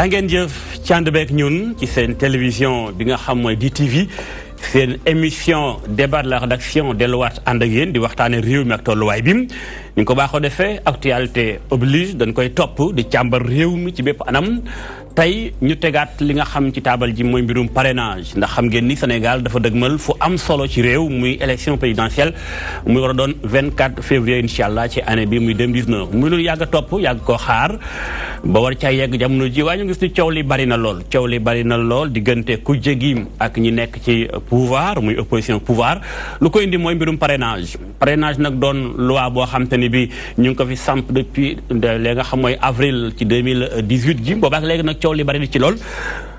jàngeen jëf ci ànd beeg ñun ci seen télévision bi nga xam mooy DTV seen émission débat de la rédaction delluwaat ànd ak yéen di waxtaane réew mi ak tolluwaay bi ñu ko baaxoo defee actualité oblige dañ koy topp di càmbar réew mi ci bépp anam tey ñu tegaat li nga xam ci taabal ji mooy mbirum parrainage ndax xam ngeen ni Sénégal dafa dëgmal fu am solo ci réew muy élection présidentielle muy war a doon 24 février incha allah ci année bi muy 2019 muy lu yàgg a topp yàgg koo xaar ba war caa yegg jamono ji waaye ñu gis ni coow li bari na lool diggante ku jégi ak ñi nekk ci pouvoir muy opposition pouvoir lu ko indi mooy mbirum parrainage nag doon loi boo xam te ni bi ñu ngi ko fi samp depuis léegi nga xam mooy avril ci 2018 ji boobaak léegi nag coow li bari ci lool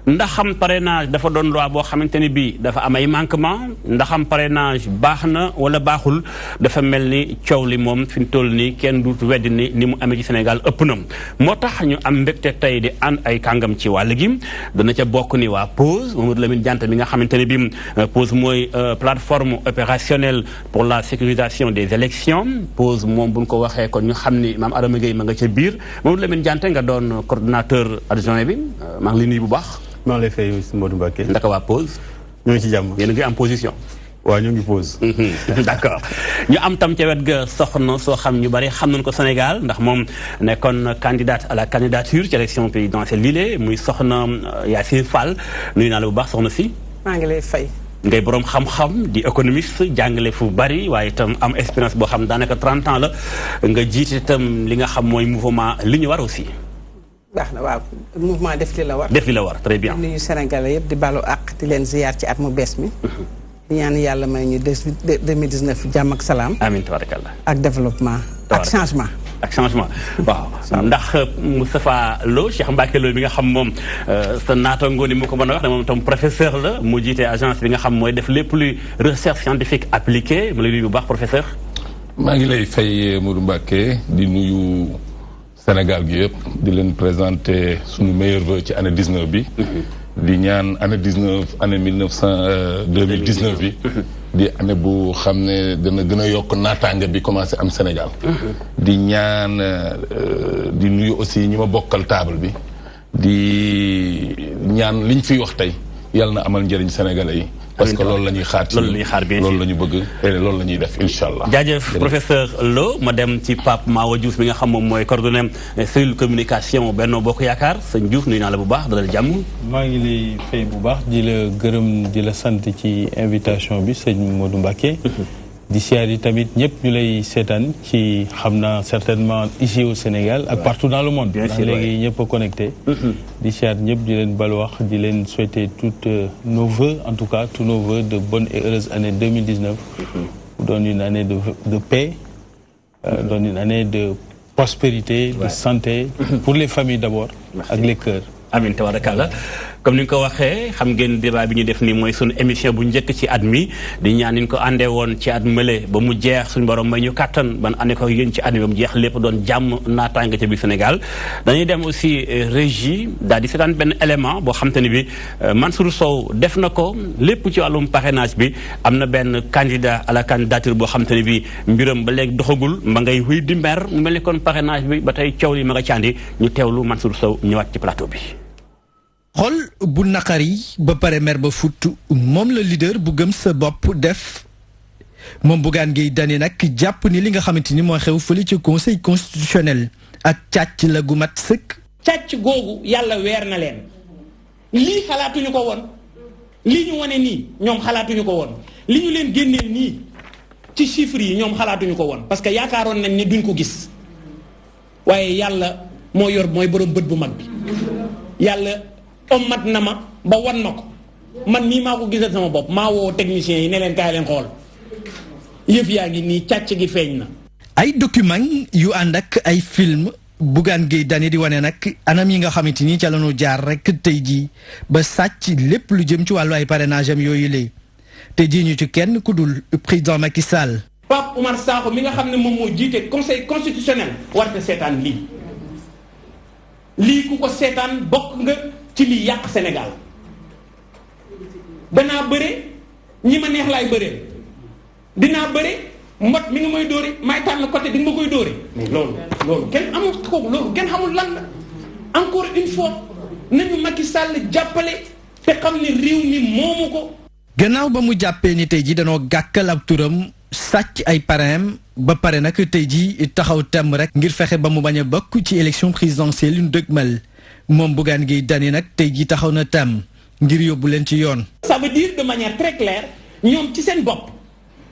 ndax xam parrainage dafa doon loi boo xamante ni bii dafa am ay manquement ndax xam parrainage baax na wala baaxul dafa mel ni coow li moom fi mu toll nii kenn du weddi ni mu amee ci Sénégal ëpp na moo tax ñu am mbégte tey di ànd ay kàngam ci wàll gi dana ca bokk ni waa POSE Mamadou Lamine Diante mi nga xamante ne bii POSE mooy plateforme opérationnelle pour la sécurisation des élections POSE moom bu ñu ko waxee kon ñu xam ni maam Adama Gueye ma nga ca biir Mamadou Lamine Diante nga doon coordonnateur adjoint bi maa ngi lay nuyu bu baax. maa ngi lay fay Modou Mbacké. ndaka waa POSE. ñoo ngi ci jàmm. yéen a ngi am position. waaw ñu ngi POSE. d'accord ñu am tam ca wet ga soxna soo xam ñu bari xam nañu ko Sénégal ndax moom nekkoon candidate à la candidature ci élection présidentielle lii muy soxna Yacine Fall nuyu naa la bu baax soxna si. maa ngi lay fay. ngay borom xam-xam di économiste jàngale fu bari waaye itam am expérience boo xam daanaka 30 ans la nga jiite itam li nga xam mooy mouvement li ñu war aussi. baax na waaw mouvement def li la war. def li la war très bien. di nuyu Sénégalais yëpp di balu àq di leen ziyaar ci at mu bees mi. di ñaan yàlla may ñu 2019 jàmm ak salaam. amiin tabarakallah. ak développement. ak changement. ak changement waaw. ndax Moustapha Lo Cheikh Mbacké Lo bi nga xam moom sa naataango ni mu ko mën a wax ne moom itam professeur la mu jiite agence bi nga xam mooy def lépp luy recherche scientifique appliquée mu lay nuyu bu baax professeur. maa ngi lay fay Modou Mbacké di nuyu. Sénégal gi yëpp di leen présenter suñu meilleur vœu ci année 19 bi. di ñaan année 19 année 2019 bi. di année bu xam ne dana gën a yokk naataange bi commencé am Sénégal. di ñaan di nuyu aussi ñi ma bokkal table bi. di ñaan liñ fiy wax tey yàlla na amal njëriñ Sénégalais yi. parce que loolu la ñuy xaar ci loolu la ñu bëgg et loolu la ñuy def incha allah. jaajëf professeur Lo ma dem ci Pape Mawa Diouf mi nga xam moom mooy coordonné cellule communication Benno Bokk Yaakaar sëñ Diouf nuyu naa la bu baax dalal jàmm. maa ngi lay fay bu baax di la gërëm di la sant ci invitation bi sëñ Modou Mbacké. di siyaar yi tamit ñëpp ñu lay seetaan ci xam naa certainement ici au Sénégal ak partout dans le monde. bien sûr léegi ñëpp a connecté. di siyaar ñëpp di leen bal wax di leen souhaiter toutes nos vœux en tout cas tous nos vœux de bonne et heureuse année 2019. mu doon une année de paix. doon une année de prospérité de santé. pour les familles d'abord. ak les cœurs. amiin tabarakallah comme ni nga ko waxee xam ngeen débat bi ñu def nii mooy suñu émission bu njëkk ci at mi di ñaan ni ñu ko àndee woon ci at mële ba mu jeex suñu borom may ñu kàttan ban àndee ko yéen ci at mi ba mu jeex lépp doon jàmm naataange ca biir Sénégal dañuy dem aussi régie daal di seetaan benn élément boo xam te ne bi Mansour Sow def na ko lépp ci wàllum parrainage bi am na benn candidat à la candidature boo xam te ne bi mbiram ba léegi doxagul ma ngay wéy di mber mu mel ni kon parrainage bi ba tey coow li ma nga càndi ñu teewlu Mansour Sow ñëwaat ci plateau bi. xol bu naqari ba pare mer ba futt moom la leader bu gëm sa bopp def moom Bougane Gueye Dany nag jàpp ni li nga xamante ni moo xew fële ci conseil constitutionnel ak càcc la gu mat sëkk. càcc googu yàlla weer na leen lii xalaatuñu ko woon li ñu wane nii ñoom xalaatuñu ko woon li ñu leen génneel nii ci chiffres yi ñoom xalaatuñu ko woon parce que yaakaaroon nañ ne duñ ko gis waaye yàlla moo yor mooy borom bët bu mag bi yàlla. ommat na ma ba wan ma ko man mii maa ko gisal sama bopp maa woo techniciens yi ne leen kaay leen xool yëf yaa ngi nii càcc gi feeñ na. ay document yu ànd ak ay film Bougane Gueye Dany di wane nag anam yi nga xamante ni ca la ñu jaar rek tey jii ba sàcc lépp lu jëm ci wàllu ay parrainage am yooyu lee te jii ñu ci kenn ku dul président Macky Sall. Pape Oumar Sakho mi nga xam ne moom moo jiite conseil constitutionnel war na seetaan lii ku ko seetaan bokk nga. ci lii yàq Sénégal danaa bëre ñi ma neex laay bëree dinaa bëre mbot mi nga may dóore may tànn côté di nga ma koy dóore mais loolu kenn amul kooku loolu kenn xamul lan la encore une fois nañu Macky Sall jàppale te xam ne réew mi moomu ko. gannaaw ba mu jàppee ni tey ji danoo gàkkal ab turam sàcc ay parrain ba pare nag tey ji taxaw temm rek ngir fexe ba mu bañ a bokk ci élection présidentielle yu ñu dëgmal moom Bougane Gueye Dany nag tey ji taxaw na temm ngir yóbbu leen ci yoon. ça veut dire de manière très claire ñoom ci seen bopp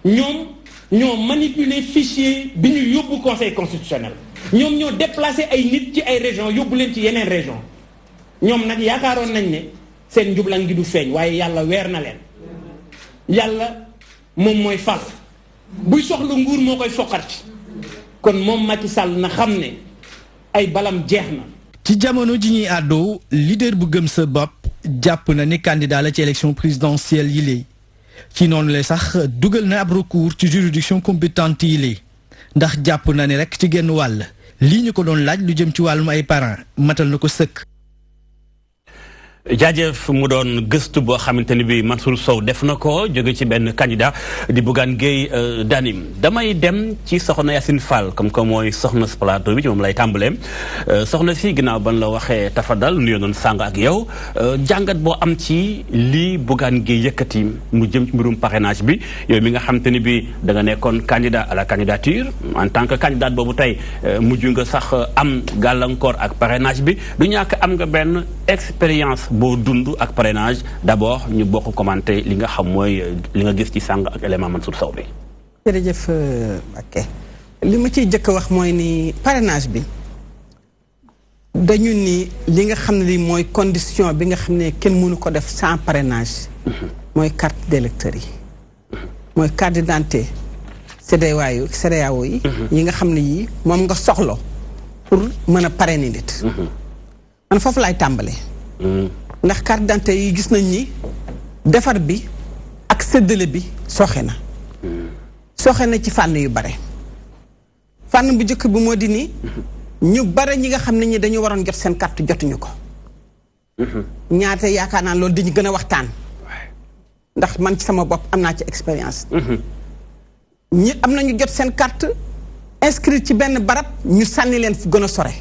ñoo manipuler fichier bi ñu yóbbu conseil constitutionnel ñoom ñoo déplacé ay nit ci ay régions yóbbu leen ci yeneen région ñoom nag yaakaaroon nañ ne seen njublan gi du feeñ waaye yàlla weer na leen yàlla moom mooy fal buy soxla nguur moo koy foqarti kon moom Macky Sall na xam ne ay balam jeex na. ci jamono ji ñuy àddoo leader bu gëm sa bopp jàpp na ni candidat la ci élection présidentielle yi lée ci noonu la sax dugal na ab recours ci juridiction compétente yi lée ndax jàpp na ni rek ci genn wàll lii ñu ko doon laaj lu jëm ci wàllum ay parrain matal na ko sëkk. jaajëf mu doon gëstu boo xamante ni bi Mansour Sow def na ko jóge ci benn candidat di Bougane Gueye Dany damay dem ci soxna Yacine Fall comme que mooy soxna si plateau bi ci moom lay tàmbalee soxna si ginnaaw ban la waxee tafadal nuyoo noonu sàng ak yow jàngat boo am ci lii Bougane Gueye yëkkati mu jëm ci mbirum parrainage bi yow mi nga xamante ni bi da nga nekkoon candidat à la candidature en tant que candidat boobu tey mujj nga sax am gàllankoor ak parrainage bi du ñàkk am nga benn expérience boo dund ak parrainage d'abord ñu bokk commenter li nga xam mooy li nga gis ci sàng ak élément Mansour Sow bi. jërëjëf Mbacké li ma ciy jëkk wax mooy ni parrainage bi dañu ni li nga xam ne li mooy condition bi nga xam ne kenn mënu ko def sans parrainage mooy carte d'électeur yi mooy carte d'identité CEDEAO yi yi nga xam ne yii moom nga soxlo pour mën a parrainer nit man foofu laay tàmbalee ndax carte d'identité yi gis nañ ni defar bi ak séddale bi soxe na ci fànn yu bare fànn bu njëkk bi moo di ni ñu bare ñi nga xam ne ñi dañu waroon jot seen carte jotuñu ko ñaata yaakaar naa loolu dañu gën a waxtaan ndax man ci sama bopp am naa ci expérience ñi am nañu jot seen carte inscrit ci benn barab ñu sànni leen fu gën a sore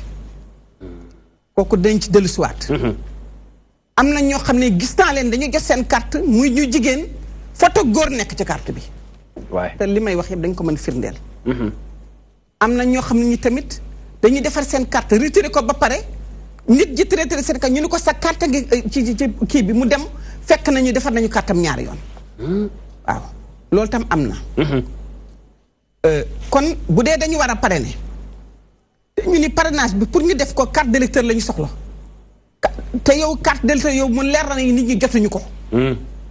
kooku dañ ci dellusiwaat am na ñoo xam ne gis naa leen dañu jot seen carte muy ñu jigéen photo góor nekk ci carte bi te li may wax yëpp dañ ko mën firndeel am na ñoo xam ne ñi tamit dañuy defar seen carte retiré ko ba pare nit ji retiré seen carte ñu ni ko sa carte ngi ci kii bi mu dem fekk nañu defar nañu carte am ñaari yoon waaw loolu tam am na kon bu dee dañu war a parrainer te ñu ni parrainage bi pour ñu def ko carte d'électeur la ñu soxla te yow carte d'électeur yow mu leer na nit ñi jotuñu ko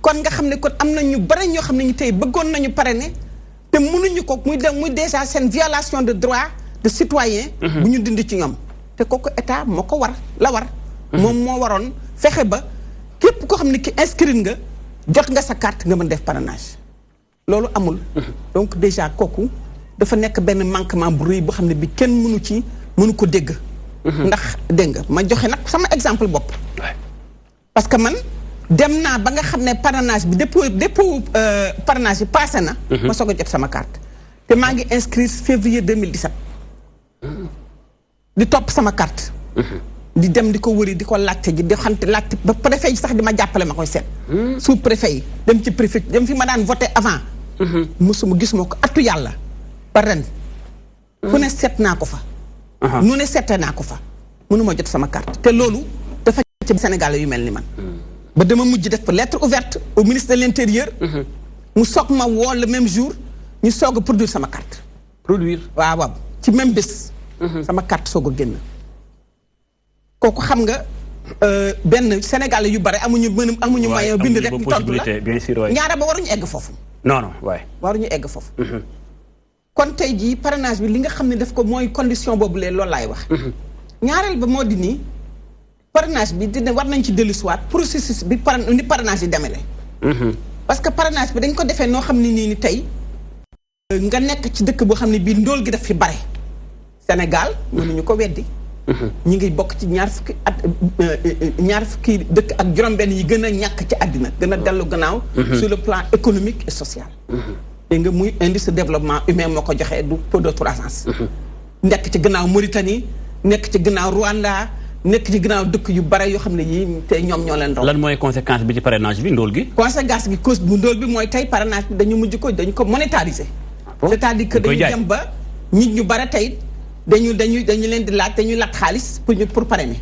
kon nga xam ne kon am na ñu bare ñoo xam ne ñu tey bëggoon nañu parrainer te mënuñu ko muy déjà seen violation de droit de citoyen bu ñu dindi ci ñoom te kooku état moo ko war moom moo waroon fexe ba képp koo xam ne ki inscrit nga jot nga sa carte nga mën def parrainage loolu amul donc déjà kooku dafa nekk benn manquement bu rëy boo xam ne bi kenn mënu ko dégg ndax dégg nga ma joxe nag sama exemple bopp parce que man dem naa ba nga xam ne parrainage bi dépôt parrainage bi passé na ma soog a jot sama carte te maa ngi inscrit février 2017 di topp sama carte di dem di ko wëri di ko laajte ji di xamte laajte ba préfet yi sax di ma jàppale ma koy seet sous préfet yi dem ci préfet dem fi ma daan voté avant gisuma ko attu yàlla ba ren fu ne seet naa ko fa nu ne seete naa ko fa mënuma jot sama carte te loolu dafa ci Sénégalais yu mel ni man ba dama mujj def lettre ouverte au ministre de l'Intérieur mu soog ma woo le même jour ñu soog a produire sama carte waaw ci même bés sama carte soog a génn kooku xam nga benn Sénégalais yu bare amuñu moyen bind rek ñu tontu la ñaara ba waruñu egg foofu waruñu egg foofu kon tey jii parrainage bi li nga xam ne daf ko mooy condition boobu lee loolu laay wax ñaareel ba moo di nii parrainage bi dina war nañ ci dellusiwaat processus bi ni parrainage yi demele parce que parrainage bi dañ ko defee noo xam ne nii ni tey nga nekk ci dëkk boo xam ne bii ndóol gi daf fi bare Sénégal mënuñu ko weddi ñi ngi bokk ci ñaar fukki dëkk ak juróom-benn yi gën a ñàkk ci àddina gën a dellu gannaaw sur le plan économique et social dégg nga muy indice de développement humain moo ko joxee du taux de croissance nekk ci gannaaw Mauritanie nekk ci gannaaw Rwanda nekk ci ginnaaw dëkk yu bare yoo xam ne yii tey ñoom ñoo leen raw. lan mooy conséquence bi ci parrainage bi ndóol gi. conséquence gi cause bu ndóol bi mooy tey parrainage bi dañu ko monétariser. c'est-à-dire que dañu dem ba nit ñu bare tey dañu leen di laaj dañuy laaj xaalis pour parrainer.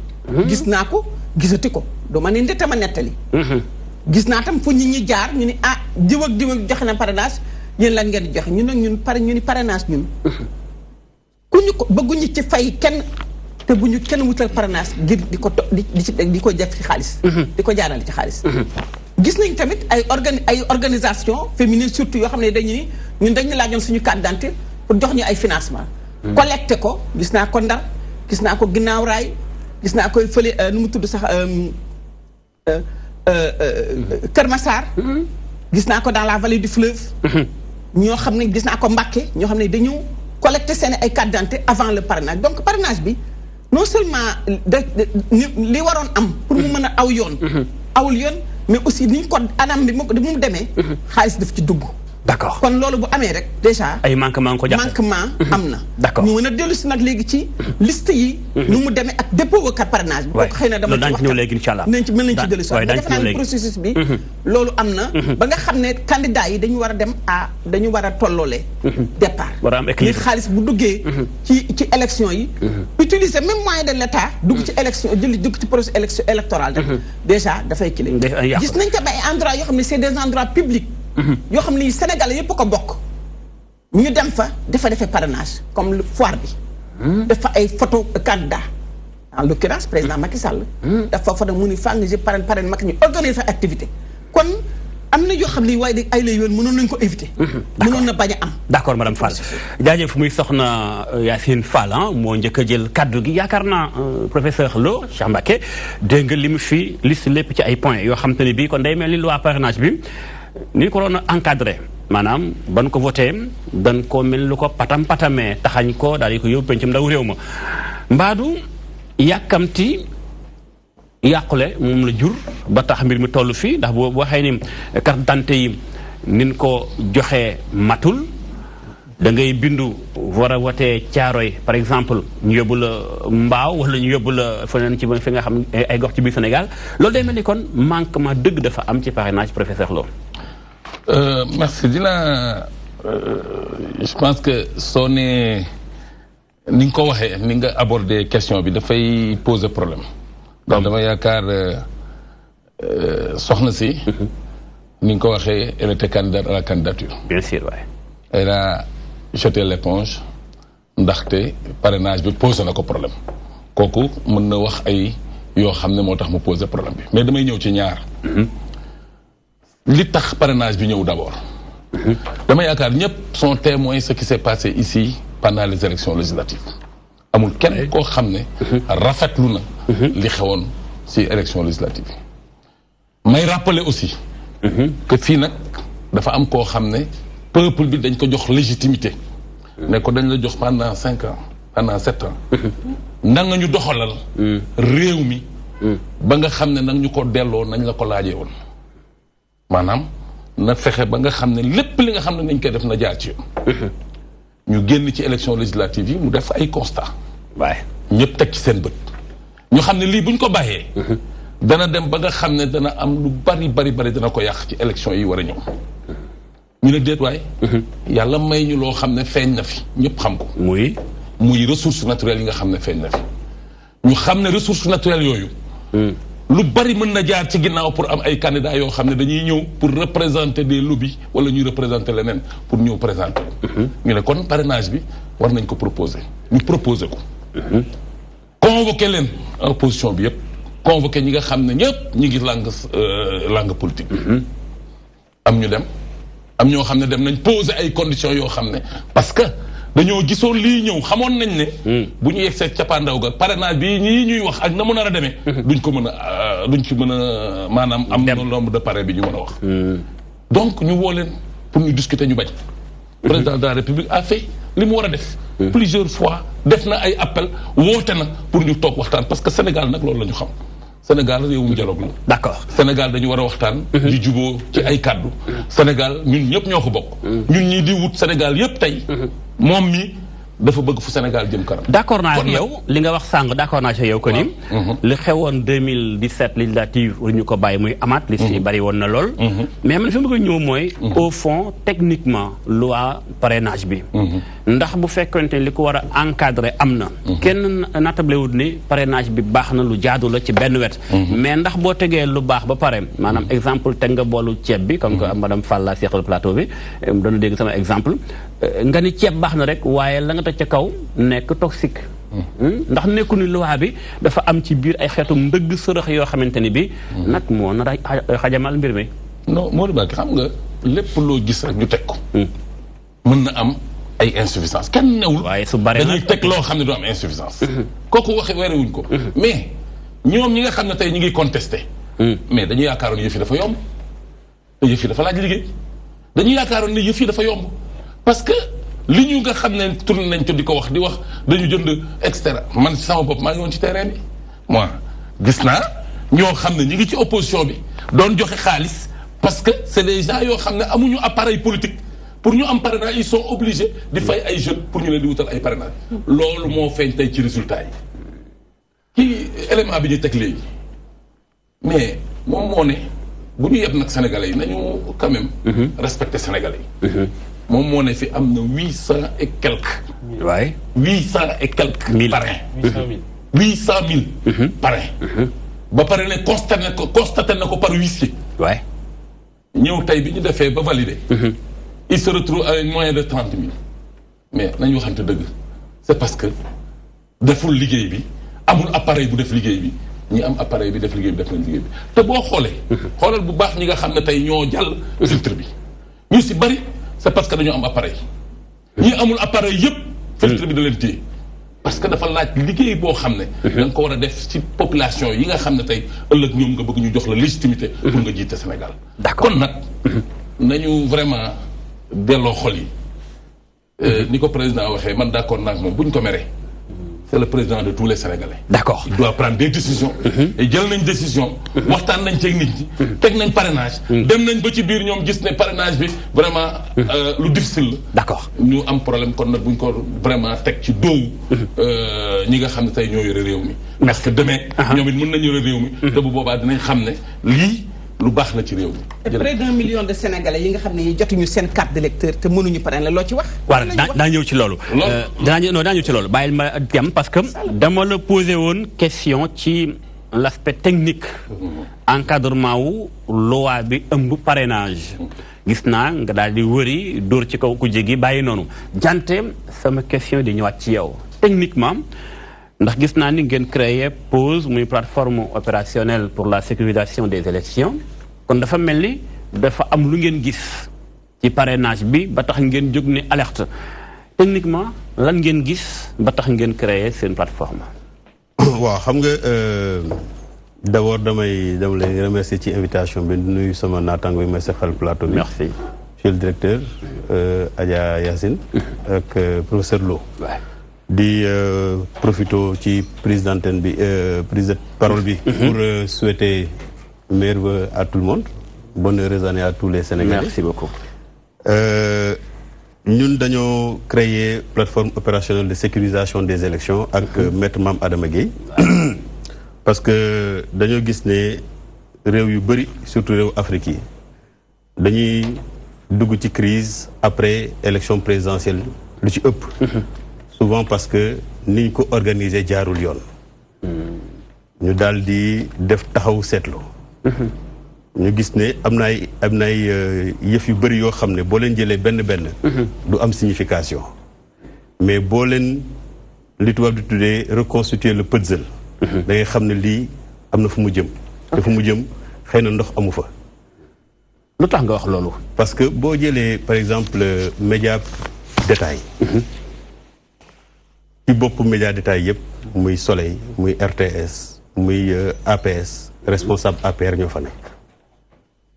gis naa ko gisati ko du ma ne ndeta ma nettali. gis naa tam fu nit ñi jaar ñu ni diw ak joxe na parrainage yéen lan ngeen di joxe ñun nag ñu ni parrainage ñun. ku ñu ko bëgguñu ci fay kenn te bu ñu kenn wutal parrainage ngir di ko def ci xaalis. di ko jaarale ci xaalis. gis nañ tamit ay organisation féminine surtout yoo xam ne ñun dañu laajoon suñu carte d'identité pour jox ñu ay financement collecté ko gis naa ko Ndar gis naa ko Ginnaaw Raay gis naa koy fële nu mu tudd sax Kër Massar. gis naa ko dans la vallée du fleuve. ñoo xam ne gis naa ko Mbacké ñoo xam ne dañu collecté seen ay carte d'identité avant le parrainage donc parrainage bi non seulement li waroon am pour mu mën a awul yoon mais aussi ni ñu ko anam bi mu demee xaalis daf ci dugg. d'accord kon loolu bu amee rek déjà. ay manquement ko jàpp am na. d'accord ñu mën a dellu si nag léegi ci liste yi. nu mu demee ak dépôt kat parrainage bi. waay xëy na dama ci waxtaan ñëw léegi incha allah. mën nañ ci dellu si waat defe naa ne processus bi. loolu am na. ba nga xam ne candidats yi dañu war a dem dañu war a tolloole. départ war a am équilibre ni xaalis bu duggee. ci élection yi. utiliser même moyen de l'État. dugg ci élection dugg ci processus élection électoral rek. déjà dafay kile. gis nañ ko ba ay endroits yoo xam ne c'est des endroits publics. yoo xam ne Sénégalais yëpp ko bokk ñu dem fa defee parrainage comme foire bi. dafa ay photo candidat en l'occurrence président Macky Sall. dafa photo mu ni fàng je parraine Macky ñu organiser fa activité kon am na yoo xam ne waaye ay la yoon mënoon nañu ko éviter. mënoon na bañ a am. d'accord madame Fall jaajëf muy soxna Yacine Fall moo njëkk a jël kaddu gi yaakaar naa professeur Lo Cheikh Mbacké dégg nga li mu fi liste lépp ci ay points yoo xam te ne bii kon day mel ni loi parrainage bi. ni ko doon encadré maanaam ban ko voté dan ko mel lu ko patamee taxañ ko daal di ko yóbbu pencum ndaw réew ma mbaadu yàkkamti yàqule moom la jur ba tax mbir mi toll fii ndax boo waxee ni carte d'identité yi nin ko joxee matul da ngay bindu war a wotee Caaroy par exemple ñu yóbbu la Mbaaw wala ñu yóbbu la feneen ci fi nga xam ay gox ci biir Sénégal loolu day mel ni kon manquement dëgg dafa am ci parrainage professeur Lo. Merci je pense que soo nee ni nga ko waxee ni nga aborder question bi dafay poser problème. donc dama yaakaar soxna si. ni nga ko waxee elle était candidate à la candidature. bien sûr waay. elle a jeté l'éponge ndaxte parrainage bi posé na ko problème kooku mën na wax ay yoo xam ne moo tax mu posé problème bi mais damay ñëw ci ñaar. li tax parrainage bi ñëw d'abord. dama yaakaar ñëpp sont témoins ce qui s'est passé ici pendant les élections législatives. amul kenn koo xam ne. rafetlu na. li xewoon ci élections législatives yi. may rappeler aussi. que fii nag dafa am koo xam ne peuple bi dañ ko jox légitimité. ne ko dañ la jox pendant 5 ans pendant 7 ans. nang nga ñu doxalal. réew mi. ba nga xam ne nag ñu ko delloo nañ la ko laajee woon. maanaam na fexe ba nga xam ne lépp li nga xam ne nañ koy def na jaar ci yoon. ñu génn ci élection législative yi mu def ay constat waaye ñëpp teg ci seen bët. ñu xam ne lii buñ ko bàyyee. dana dem ba nga xam ne dana am lu bari dana ko yàq ci élection yi war a ñëw. ñu ne déet waay. yàlla may ñu loo xam ne feeñ na fi ñëpp xam ko. muy ressources naturelles yi nga xam ne feeñ na fi. ñu xam ne ressources naturelles yooyu. lu bari mën na jaar ci ginnaaw pour am ay candidats yoo xam ne dañuy ñëw pour représenter des lobbies wala ñuy représenter leneen pour ñëw présenter. ñu ne kon parrainage bi war nañ ko proposer ñu proposer ko. convoquer leen opposition bi yëpp. convoquer ñi nga xam ne ñëpp ñi ngi langue politique bi. am ñu dem am ñoo xam ne dem nañ poser ay conditions yoo xam ne parce que dañoo gisoon lii ñëw xamoon nañ ne. bu ñu yegsee cappaandaw ga parrainage bi ñii ñuy wax ak na mu nar a demee. duñ ci mën a maanaam am na nombre de parrain bi ñu mën a wax. donc ñu woo leen pour ñu discuter ñu bañ. président de la République a fait li mu war a def. plusieurs fois def na ay appel woote na pour ñu toog waxtaan parce que Sénégal nag loolu la ñu xam. Sénégal réewum dialogue la. d'accord Sénégal dañu war a waxtaan. di juboo ci ay kàddu. Sénégal ñun ñëpp ñoo ko bokk. ñun ñii di wut Sénégal yëpp tey. moom mi dafa bëgg fu Sénégal jëm kanam. d'accord naa ak yow li nga wax sàng d'accord naa ci yow ko ni li xewoon 2017 législative ñu ko bàyyi muy amaat li si bari woon na lool mais man fi ma ko ñëw mooy au fond techniquement loi parrainage bi ndax bu fekkonte li ko war a encadrer am na kenn nattablewut ni parrainage bi baax na lu jaadu la ci benn wet mais ndax boo tegee lu baax ba pare maanaam exemple teg nga boolu ceeb bi comme que madame Fall la seexal plateau bi doona dégg sama exemple nga ni ceeb baax na rek waaye la nga teg ca kaw nekk toxique ndax nekku ni loi bi dafa am ci biir ay xeetu ndëgg sërëx yoo xamante ni bi nag moo nar a xajamal mbir mi non Modou Mbacké xam nga lépp loo gis rek ñu teg ko mën na am ay insuffisance kenn newul waaye su bare dañuy teg loo xam ne du am insuffisance kooku waxe werewuñ ko mais ñoom ñi nga xam ne tey ñu ngi contesté mais dañu yaakaaroon yëf yi dafa yomb te yëf yi dafa laaj liggéey dañu yaakaaroon ne yëf yi dafa yomb parce que li ñu nga xam ne tourné nañ ko di ko wax di wax dañu jënd extra man sama bopp maa ngi woon ci terrain bi moi gis naa ñoo xam ne ñi ngi ci opposition bi doon joxe xaalis parce que c'est des gens yoo xam ne amuñu appareil politique pour ñu am parrainage ils sont obligés di fay ay jeunes pour ñu leen di wutal ay parrainage loolu moo feeñ tey ci résultat yi kii élément bi ñu teg léegi mais moom moo ne bu ñu yeb nag sénégalais yi nañu quand même respecter sénégalais yi moom moo ne fi am na 800 et quelques. waay 800 et quelques. mille parrains. 800 000 parrains. ba pare ne constaté na ko par huissier. waay ñëw tey bi ñu defee ba validé. il se retrouve avec moins de 30 000. mais nañu waxante dëgg c'est parce que deful liggéey bi amul appareil bu def liggéey bi ñi am appareil bi def liggéey bi def nañ liggéey bi te boo xoolee. xoolal bu baax ñi nga xam ne tey ñoo jàll filtre bi ñu si bari. c'est parce que dañoo am appareil ñi amul appareil yëpp filtre bi da leen téye parce que dafa laaj liggéey boo xam ne da nga ko war a def ci population yi nga xam ne tey ëllëg ñoom nga bëgg ñu jox la légitimité pour nga jiite Sénégal d'accord kon nag nañu vraiment delloo xol yi ni ko président waxee man d'accord naag moom bu ñu ko meree c'est le président de tous les Sénégalais. D'accord. Il doit prendre des décisions. Et jël nañ décision. waxtaan nañ ci nit ñi. teg nañ parrainage. dem nañ ba ci biir ñoom gis ne parrainage bi vraiment lu difficile la. D'accord. ñu am problème kon nag buñ ko vraiment teg ci doowu ñi nga xam ne tey ñoo yore réew mi. parce que demain. ñoom it mën nañu yore réew mi. te bu boobaa dinañ xam ne lii lu baax la ci réew mi. te près d'1 million de Sénégalais yi nga xam ne jotuñu seen carte d'électeur te mënuñu parrainer loo ci wax. voilà daa ñëw ci loolu. daa ñëw ci loolu bàyyil ma dem parce que dama la posé woon question ci l'aspect technique encadrement wu loi bi ëmb parrainage. gis naa nga daal di wëri dóor ci kaw ku jégi bàyyi noonu jante sama question di ñëwaat ci yow techniquement. ndax gis naa ni ngeen créé POSE muy plateforme opérationnelle pour la sécurisation des élections kon dafa mel ni dafa am lu ngeen gis ci parrainage bi ba tax ngeen jóg ni alerte techniquement lan ngeen gis ba tax ngeen créé seen plateforme. waaw xam nga d'abord dama lay remercier ci invitation bi di nuyu sama naataango yi may seqal plateau bi. merci monsieur le directeur Adja Yacine ak professeur Lo. di profito ci présidente bi parole bi. pour souhaiter meilleurs vœux à tout le monde. bonne heureuse année à tous les Sénégalais. merci beaucoup. ñun dañoo créer plateforme opérationnelle de sécurisation des élections ak maître Mame Adama Gueye. parce que dañoo gis ne réew yu bëri surtout réew Afrique yi dañuy dugg ci crise après élection présidentielle lu ci ëpp. souvent parce que niñ ko organiser jaarul yoon. ñu daal di def taxaw seetlu. ñu gis ne am na ay yëf yu bëri yoo xam ne boo leen jëlee benn. du am signification. mais boo leen li tubaab di tuddee reconstituer le puzzle. da ngay xam ne lii am na fu mu jëm. te fu mu jëm xëy na ndox amu fa. lu tax nga wax loolu. parce que boo jëlee par exemple média détail. ci bopp média détail yëpp muy Soleil muy RTS muy APS responsable APR ñoo fa nekk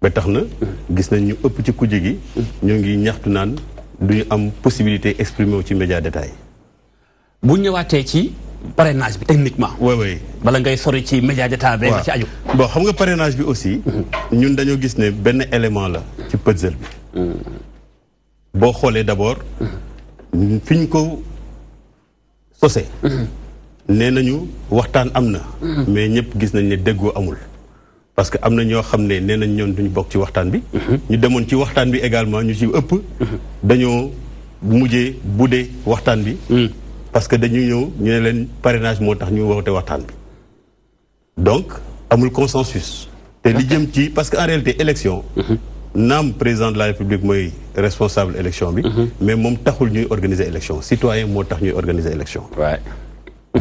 ba tax na gis nañ ñu ëpp ci kujje gi ñoo ngi ñaxtu naan duñu am possibilité exprimer wu ci média détail. bu ñëwaatee ci parrainage bi techniquement. oui bala ngay sori ci média détail bi nga ci aju. bon xam nga parrainage bi aussi. ñun dañoo gis ne benn élément la ci puzzle bi. boo xoolee d'abord fi ñu ko sosé nee nañu waxtaan am na mais ñëpp gis nañ ne déggoo amul parce que am na ñoo xam ne nee nañ ñoon duñu bokk ci waxtaan bi ñu demoon ci waxtaan bi également ñu ci ëpp dañoo mujjee budee waxtaan bi parce que dañu ñëw ñu ne leen parrainage moo tax ñu woote waxtaan bi donc amul consensus te li jëm ci parce que en réalité élection naam président de la république mooy responsable élection bi mais moom taxul ñuy organiser élection citoyen moo tax ñuy organiser élection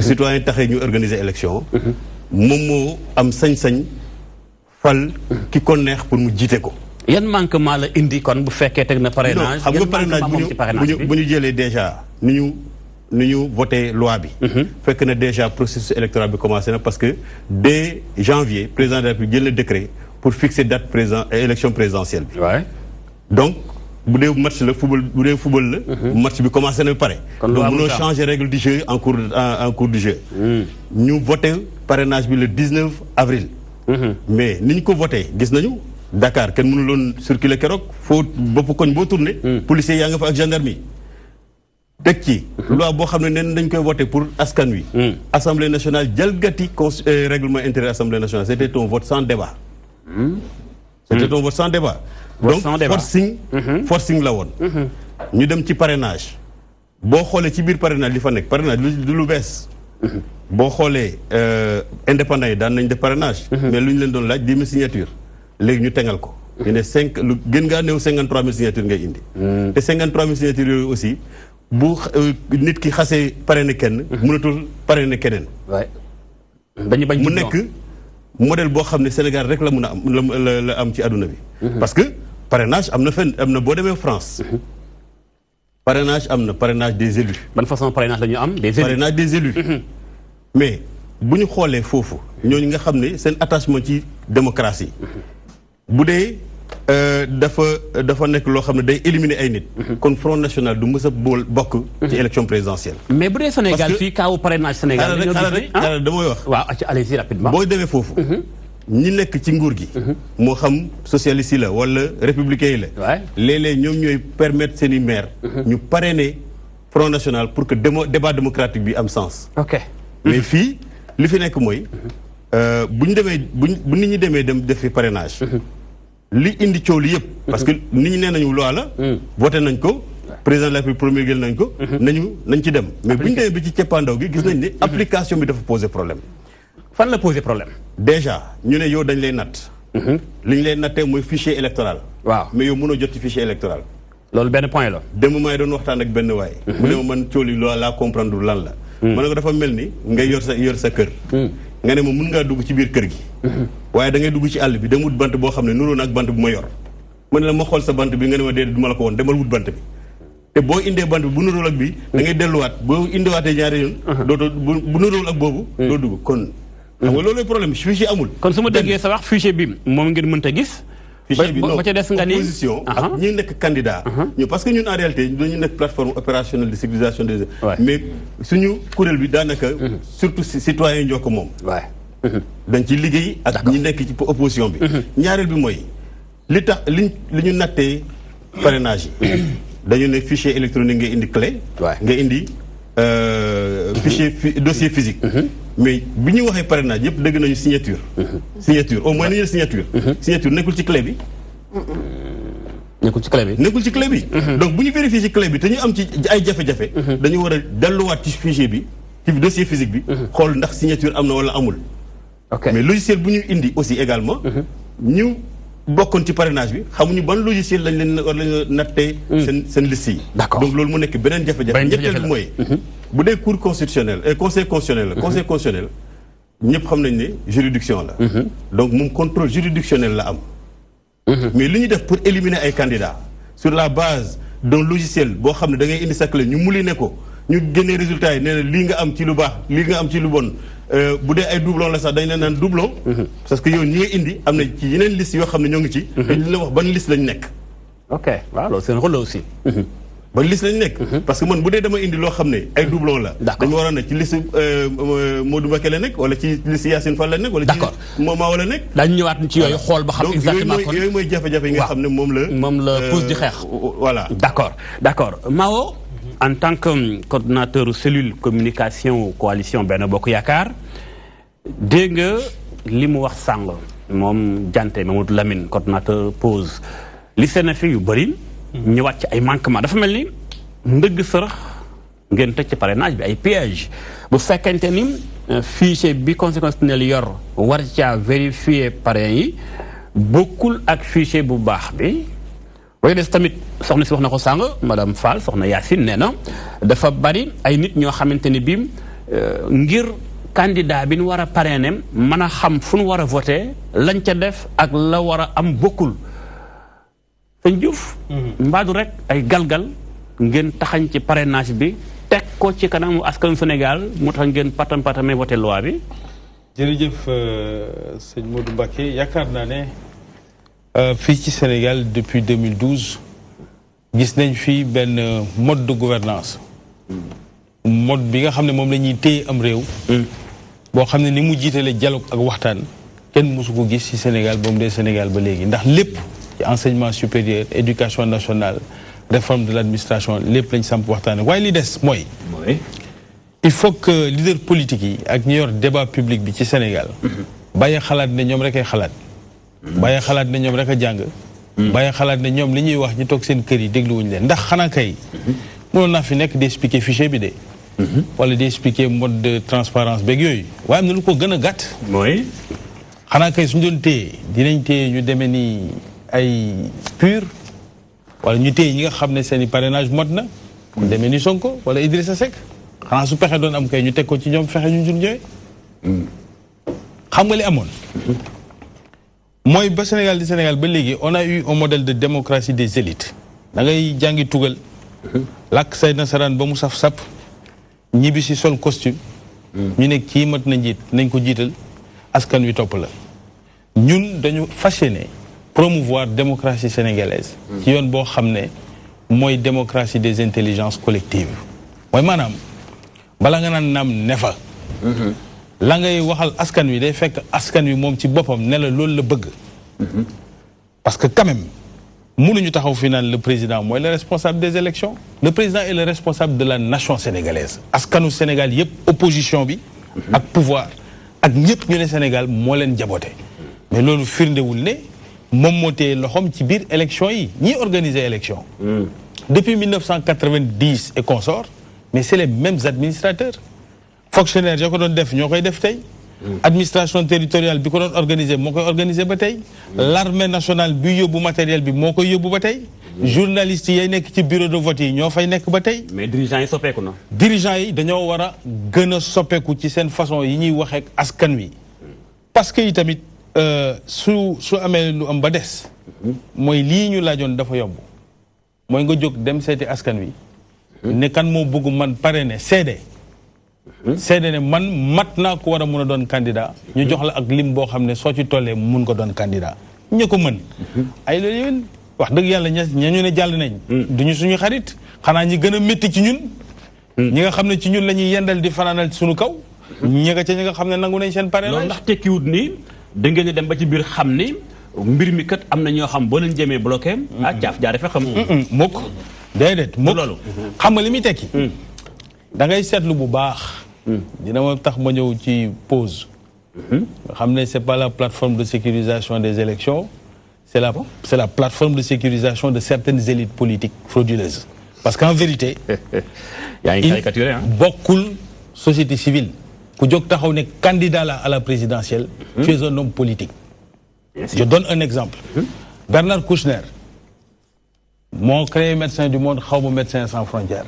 citoyen taxee ñuy organiser élection moom moo am sañ-sañ fal ki ko neex pour mu jiite ko yan manquement la indi kon bu fekkee teg na parrainage xam nga parrainage bu ñu jëlee déjà ni ñu voté loi bi fekk na déjà processus électoral bi commencé na parce que dès janvier président de la République jël na décret pour fixer date élection présidentielle bi donc bu dee match la football bu dee football la match bi commencé na pare donc mënoo changer règle du jeu en cours du jeu ñu voté parrainage bi le 19 avril mais ni ñu ko voté gis nañu Dakar kenn mënu loon circuler keroog foo bopp koñ boo tourné policiers yaa nga fa ak gendarmerie teg ci loi boo xam ne neen dañ koy voté pour askan wi assemblée nationale jalgati règlement intérieur assemblée nationale c'était un vote sans débat c'était un vote sans débat donc forcing la woon ñu dem ci parrainage boo xoolee ci biir parrainage li fa nekk parrainage du lu bees boo xoolee indépendants yi daan nañ def parrainage mais lu ñu leen doon laaj 10 000 signatures léegi ñu tegal ko ñu ne lu gën ngaa néew 53 000 signatures ngay indi te 53 000 signatures yooyu aussi bu nit ki xasee parrainé kenn mënatul parrainé keneen dañu bañ mu nekk modèle boo xam ne Sénégal rek la mën a am la am ci àdduna bi parce que parrainage am na fenn am na boo demee France parrainage am na parrainage des élus ban façon parrainage la ñu am parrainage des élus mais bu ñu xoolee foofu ñooñu nga xam ne seen attachement ci démocratie bu dee dafa nekk loo xam ne day éliminer ay nit kon Front National du mës a bokk ci élection présidentielle mais bu dee Sénégal fii kaawu parrainage Sénégal damay wax waaw allez-y rapidement boo demee foofu ñi nekk ci nguur gi moo xam socialiste yi la wala républicain yi la léeg-léeg ñoom ñooy permettre seen i maire ñu parrainer Front National pour que débat démocratique bi am sens mais fii li fi nekk mooy bu ñu demee bu nit ñi demee dem defi parrainage li indi coow li yëpp parce que nit ñi nee nañu loi la voté nañ ko président de la République promulgué nañ ko nañ ci dem mais bu ñu demee bi ci ceppaandaw gi gis nañ ne application bi dafa poser problème fan la poser problème déjà ñu ne yow dañ lay natt li ñu lay nattee mooy fichier électoral mais yow mënoo jot ci fichier électoral loolu benn point la démb may doon waxtaan ak benn waay mu ne ma man coow li laa comprendre lan la ma ne ko dafa mel ni ngay yor sa kër nga ne ma mun ngaa dugg ci biir kër gi waaye da ngay dugg ci àll bi dem wut bant boo xam ne nuroo na ak bant bu ma yor ma ne la ma xool sa bant bi nga ne ma déedéet du ma la ko woon demal wut bant bi te boo indee bant bi bu nuróol ak bi da ngay delluwaat boo indiwaatee ñaari yoon dootoo bu nuróol ak boobu doo dugg kon xam nga loolu problème fichier amul kon su ma déggee sa wax fichier bi moom ngeen mënta gis fichier bi non ba ca des nga ni opposition ak ñi nekk candidat ñu parce que ñun en réalité dañu nekk plateforme opérationnelle de sécurisation des mais suñu kuréel bi daanaka surtout citoyens ñoo ko moom dañ ci liggéey ak ñi nekk ci opposition bi ñaareel bi mooy li tax li ñu nattee parrainage yi dañu ne fichier électronique nga indi clé nga indi fichier dossier physique mais bi ñu waxee parrainage yëpp dëgg nañu signature au moins nañu signature nekkul ci clé bi nekkul ci clé bi donc bu ñu vérifier ci clé bi te ñu am ci ay jafe-jafe dañu war a delluwaat ci fichier bi ci dossier physique bi xool ndax signature am na wala amul mais logiciel bu ñu indi aussi également ñu bokkoon ci parrainage bi xamuñu ban logiciel lañ leen war lañ nattee seen liste yi donc loolu mu nekk beneen jafe-jafe ñetteel bi mooy bu dee cour constitutionnel conseil constitutionnel la conseil constitutionnel ñëpp xam nañ ne juridiction la donc moom contrôle juridictionnel la am mais li ñu def pour éliminer ay candidats sur la base d'un logiciel boo xam ne da ngay indi sa clé ñu muli ne ko ñu génnee résultats yi nee na lii nga am ci lu baax lii nga am ci lu bon bu dee ay doublon la sax dañ leen naan doublon parce que yow ñi nga indi am na ci yeneen liste yoo xam ne ñoo ngi ci dañ la wax ban liste lañ nekk waaw loolu seen rôle la aussi ban liste lañ nekk parce que man bu dee dama indi loo xam ne ay doublon la dañu war a nekk ci liste Modou Mbacké la nekk wala ci liste Yacine Fall la nekk wala ci Moma wala nekk daañu ñëwaat ci yooyu xool ba xam exactement kon yooyu mooy jafe-jafe yi nga xam ne moom la pause di xeex voilà d'accord Mao en tant que coordonnateur cellule communication coalition Benno Bokk Yaakaar dégg nga li mu wax sàng moom Dianté Mamadou Lamine coordonnateur pause li seen fi yu bëri ñëwaat ci ay manquement dafa mel ni ndëgg sërëx ngeen tëj ci parrainage bi ay piège bu fekkente ni fichier bi conseil constitutionnel yor war caa vérifier parrain yi bokkul ak fichier bu baax bi waaye des tamit soxna si wax na ko sàng madame Fall soxna Yacine nee na dafa bari ay nit ñoo xamante ni bii ngir candidat bi ñu war a parrainer mën a xam fu ñu war a voter lañ ca def ak la war a am bokkul sëñ Diouf mbaadu rek ay galgal ngeen taxañ ci parrainage bi teg ko ci kanamu askanu Sénégal mu tax ngeen patamee voter loi bi. jërëjëf sëñ Modou Mbacké yaakaar naa ne fii ci Sénégal depuis 2012 gis nañ fi benn mode de gouvernance mode bi nga xam ne moom la ñuy téye am réew boo xam ne ni mu jiitale dialogue ak waxtaan kenn mosu ko gis ci Sénégal ba mu dee Sénégal ba léegi ndax lépp ci enseignement supérieur éducation nationale réforme de l'administration lépp lañ samp waxtaane waaye li des mooy il faut que leader politique yi ak ñi yor débat public bi ci Sénégal bàyyi xalaat ne ñoom rek ay xalaat bàyyi xalaat ne ñoom rek a jàng bàyyi xalaat ne ñoom li ñuy wax ñi toog seen kër yi dégluwuñu leen ndax xanaa kay mënoon naa fi nekk di expliquer fichier bi de wala di expliquer mode de transparence beeg yooyu waaye am na lu ko gën a gàtt mooy xanaa kay suñu doon téye dinañ téye ñu demee ni ay pur wala ñu téye ñi nga xam ne seen i parrainage mot na ku demee ni Sonko wala Idrissa Seck xanaa su pexe doon am kay ñu teg ko ci ñoom fexe ñu jur ñëwee xam nga li amoon mooy ba Sénégal di Sénégal ba léegi on a eu un modèle de démocratie des élites da ngay jàngi tugal làkk say nasaraan ba mu saf-sap ñibbi si sol costume ñu ne kii mat na njiit nañ ko jiital askan wi topp la ñun dañu fas yéene promouvoir démocratie sénégalaise ci yoon boo xam ne mooy démocratie des intelligences collectives mooy maanaam bala nga naan naam ne fa la ngay waxal askan wi day fekk askan wi moom ci boppam ne la loolu la bëgg parce que quand même mënuñu taxaw fi naan le président mooy le responsable des élections le président est le responsable de la nation sénégalaise askanu Sénégal yépp opposition bi ak pouvoir ak ñëpp ñu ne Sénégal moo leen jaboote mais loolu firndewul ne moom moo téye loxoom ci biir élection yi ñiy organiser élection depuis 1990 et consort mais c'est les mêmes administrateurs fonctionnaires yoo ko doon def ñoo koy def tey administration territoriale bi ko doon organiser moo koy organiser ba tey l'armée nationale bi yóbbu matériel bi moo koy yóbbu ba tey journalistes yi nekk ci bureau de vote yi ñoo fay nekk ba tey mais dirigeants yi soppeeku na dirigeants yi dañoo war a gën a soppeeku ci seen façon yi ñuy waxee ak askan wi parce que itamit su amee lu am ba des mooy lii ñu laajoon dafa yomb mooy nga jóg dem seeti askan wi ne kan moo bëgg man parrainer seede ne man mat naa ko war a mun a doon candidat ñu jox la ak lim boo xam ne soo ci tollee mun ko doon candidat ñu ko mën ay loolu yéen wax dëgg yàlla ña ñu ne jàll nañ duñu suñu xarit xanaa ñi gën a métti ci ñun ñi nga xam ne ci ñun la ñuy yendal di fanaanal suñu kaw ñi nga xam ne nangu nañ seen parrainage loolu ndax tekkiwut ni da ngeen dem ba ci biir xam ni mbir mi kat am na ñoo xam boo leen jëmee bloqué caaf jaare fa xam mukk déedéet mukk loolu xam nga li muy tekki da ngay seetlu bu baax dina ma tax ma ñëw ci pause nga xam ne c'est pas la plateforme de sécurisation des élections c'est la plateforme de sécurisation de certaines élites politiques frauduleuses parce qu'en vérité bokkul société civile ku jóg taxaw ne candidat la à la présidentielle tu es un homme politique je donne un exemple Bernard Kouchner moo créé Médecins du Monde xaw ma Médecins sans frontières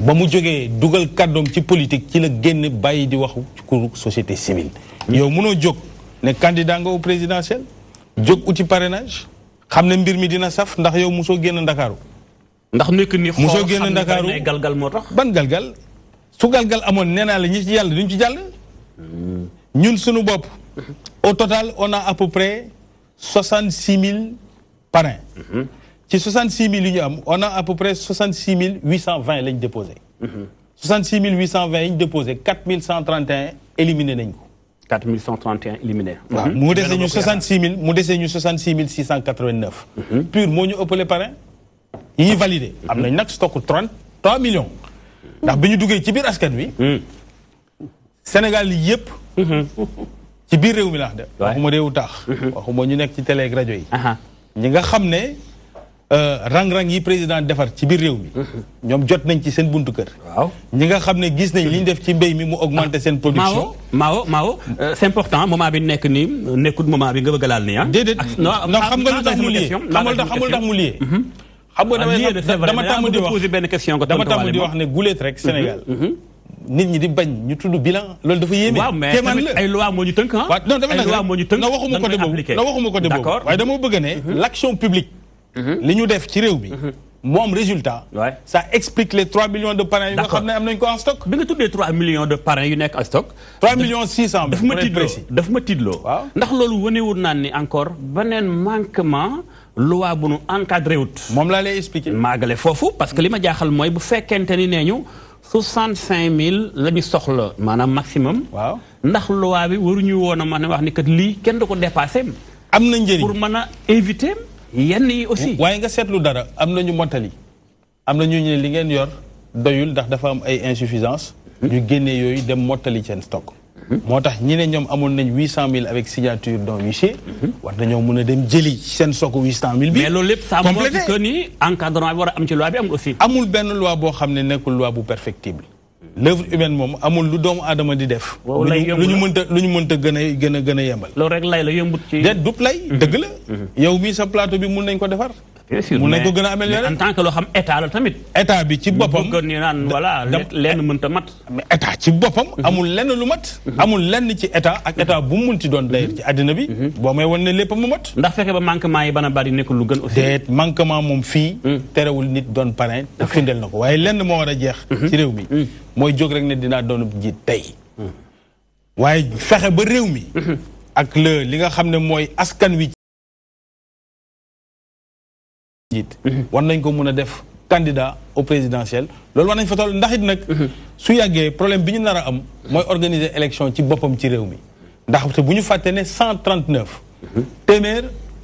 ba mu jógee dugal kàddoom ci politique ci la génn bàyyi di waxu ci kuru société civile yow mënoo jóg ne candidat nga au présidentiel jóg uti parrainage xam ne mbir mi dina saf ndax yow mosoo génn Ndakaaru ndax nekk ni mosoo génn Ndakaaru galgal moo tax ban galgal su galgal amoon nee naa la ñi ci yàlla duñ ci jàll ñun suñu bopp au total on a à peu près 66 000 parrains ci 66 000 yi ñu am on a à peu près 66 820 lañ déposé 66 820 yi ñu déposé 4 131 éliminé nañ ko 4 131 éliminé waaw mu dese ñu 66 000 mu dese ñu 66 689 pur moo ñu ëppale parrain yi ñuy validé am nañ nag stock 30 3 millions. ndax bi ñu duggee ci biir askan wi. Sénégal yëpp. ci biir réew mi laax de. waxuma réewu taax. waxuma ñu nekk ci télé ak rajo yi. ñi nga xam ne rang-rang yi président defar ci biir réew mi. ñoom jot nañ ci seen buntu kër. waaw ñi nga xam ne gis nañ li ñu def ci mbéy mi mu augmenter seen production. Mao c'est important moment bi nekk nii nekkul moment bi nga bëgg a laal nii ah. déedéet non xam nga lu tax mu lié xamul tax mu lié. xam nga dama tàmm di wax ne guleet rek Sénégal. nit ñi di bañ ñu tudd bilan loolu dafa yéeme. waaw mais tamit ay loi moo ñu tënk ah. waaw non ay loi moo ñu tënk na waxuma côté boobu waaye dama bëgg ne l'action publique. li ñu def ci réew bi. moo am résultat. ça explique les 3 millions de parrains yu nga xam ne am nañ ko en stock. bi nga tuddee 3 millions de parrains yu nekk en stock. 3 millions 600 daf ma tiitloo waaw ndax loolu wanewul naan ni encore beneen manquement. loi bu nu encadré wut. moom laa lay expliquer. maagale foofu parce que li ma jaaxal mooy bu fekkente ni nee ñu 65000 la ñu soxla maanaam maximum. waaw ndax loi bi waruñu woon a mën a wax ni kat lii kenn du ko dépassé. am na njëriñ pour mën a éviter yenn yi aussi. waaye nga seetlu dara am na ñu mottali. am na ñu ne li ngeen yor doyul ndax dafa am ay insuffisance ñu génnee yooyu dem mottali seen stock. moo tax ñi ne ñoom amoon nañ 800000 avec signature d'un huissier. war nañoo mën a dem jëli seen stock 800000 bi. mais loolu lépp ça montre que ni encadrement bi war a am ci loi bi amul aussi. amul benn loi boo xam ne nekkul loi bu perfectible. l'œuvre humaine moom amul lu doomu aadama di def. lu ñu mënta gën a yembal. loolu rek lay la yombut ci. déet du lay dëgg la. yow mii sa plateau bi mun nañ ko defar. bien sûr mun nañ ko gën a améliorer en tant que loo xam état la tamit. état bi ci boppam bëgg ni naan voilà lenn mënta mat. mais état ci boppam. amul lenn lu mat. amul lenn ci état ak état bu mu munti doon d'ailleurs ci àddina bi. boo may wan ne lépp mu mat. ndax fekkee ba manquement yi bana bari nekkul lu gën aussi. déet manquement moom fii. terewul nit doon parrain te firndeel na ko waaye lenn moo war a jeex. ci réew mi mooy jóg rek ne dinaa doon jiit tey. waaye fexe ba réew mi. ak li nga xam ne mooy askan wi. war nañ ko mën a def candidat au présidentiel loolu war nañ fa toll ndax it nag su yàggee problème bi ñu nar a am mooy organiser élection ci boppam ci réew mi ndax te bu ñu fàtte ne 139 téeméer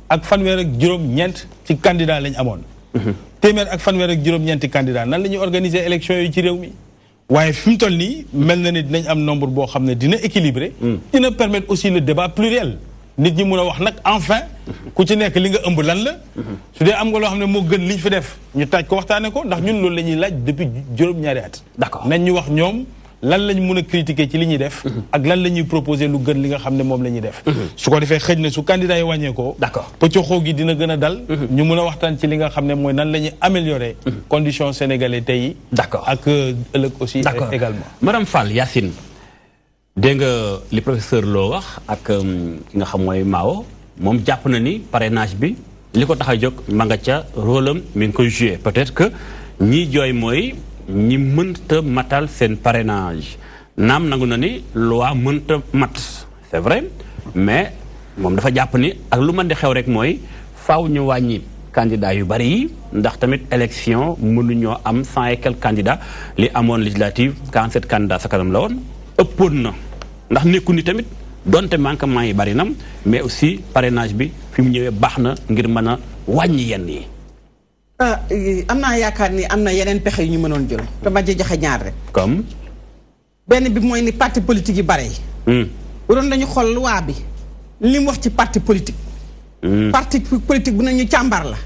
ak fanweer ak juróom-ñeent ci candidat lañ amoon téeméer ak fanweer ak juróom-ñeenti candidat nan la ñuy organiser élection yi ci réew mi waaye fi mu toll nii mel na ni dinañ am nombre boo xam ne dina équilibré dina permettre aussi le débat pluriel nit ñi mun a wax nag enfin ku ci nekk li nga ëmb lan la su dee am nga loo xam ne moo gën liñ fi def ñu taaj ko waxtaane ko ndax ñun loolu la ñuy laaj depuis juróom-ñaari at d'accord nañ ñu wax ñoom lan lañ mun a critiquer ci li ñuy def ak lan la ñuy proposer lu gën li nga xam ne moom la ñuy def su ko defee xëj na su candidat yi wàññeekoo d'accord pëccoxoo gi dina gën a dal ñu mun a waxtaan ci li nga xam ne mooy nan la ñuy améliorer conditions sénégalais tey d'accord ak ëllëg aussi également madame Fall Yacine dégg nga li professeur Lo wax ak ki nga xam mooy Mao moom jàpp na ni parrainage bi li ko tax a jóg ma nga ca rôle am mi ngi koy joué peut-être que ñiy jooy mooy ñi mënta matal seen parrainage naam nangu na ni loi mënta mat c'est vrai mais moom dafa jàpp ni ak lu mën di xew rek mooy faaw ñu wàññi candidats yu bari yi ndax tamit élection mënuñoo am 100 et quelques candidats li amoon législative 47 candidats sa kanam la woon ëppoon na ndax nekku ni tamit donte manquement yi bari na mais aussi parrainage bi fi mu ñëwee baax na ngir mën a wàññi yenn yi. am naa yaakaar ni am na yeneen pexe yu ñu mënoon jël te ma joxe ñaar rek. comme. benn bi mooy ni parti politique yi bare yi. waroon nañu xool loi bi li mu wax ci parti politique. parti politique bu nañu càmbar la.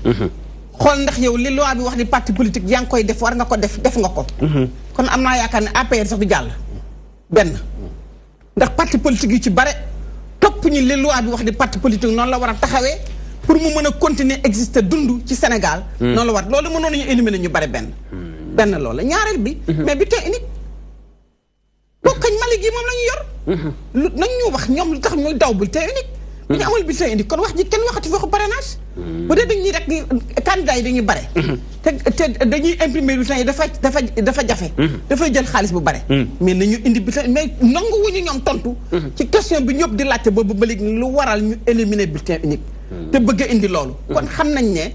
xool ndax yow li loi bi wax ni parti politique yaa ngi koy def war nga ko def nga ko. kon am naa yaakaar ne APR sax du jàll. benn ndax parti politique yu ci bare topp ñu li loi bi wax di parti politique noonu la war a taxawee pour mu mën a continuer exister dund ci Sénégal. noonu la war loolu mënoon nañu éliminer ñu bare benn loolu ñaareel bi. mais bulletin unique boo kañ Mali gi moom la ñu yor. lu nañ ñu wax ñoom lu tax ñuy daw bulletin unique. bu ñu amul bulletin unique kon wax ji kenn waxati waxu parrainage. bu dee dañuy rek candidat yi dañuy bare. te dañuy imprimer bulletin yi dafa jafe. dafay jël xaalis bu bare. mais nañu indi bulletin mais nangu wuñu ñoom tontu. ci question bi ñëpp di laajte boobu ba léegi lu waral ñu éliminer bulletin unique. te bëgg a indi loolu. kon xam nañ ne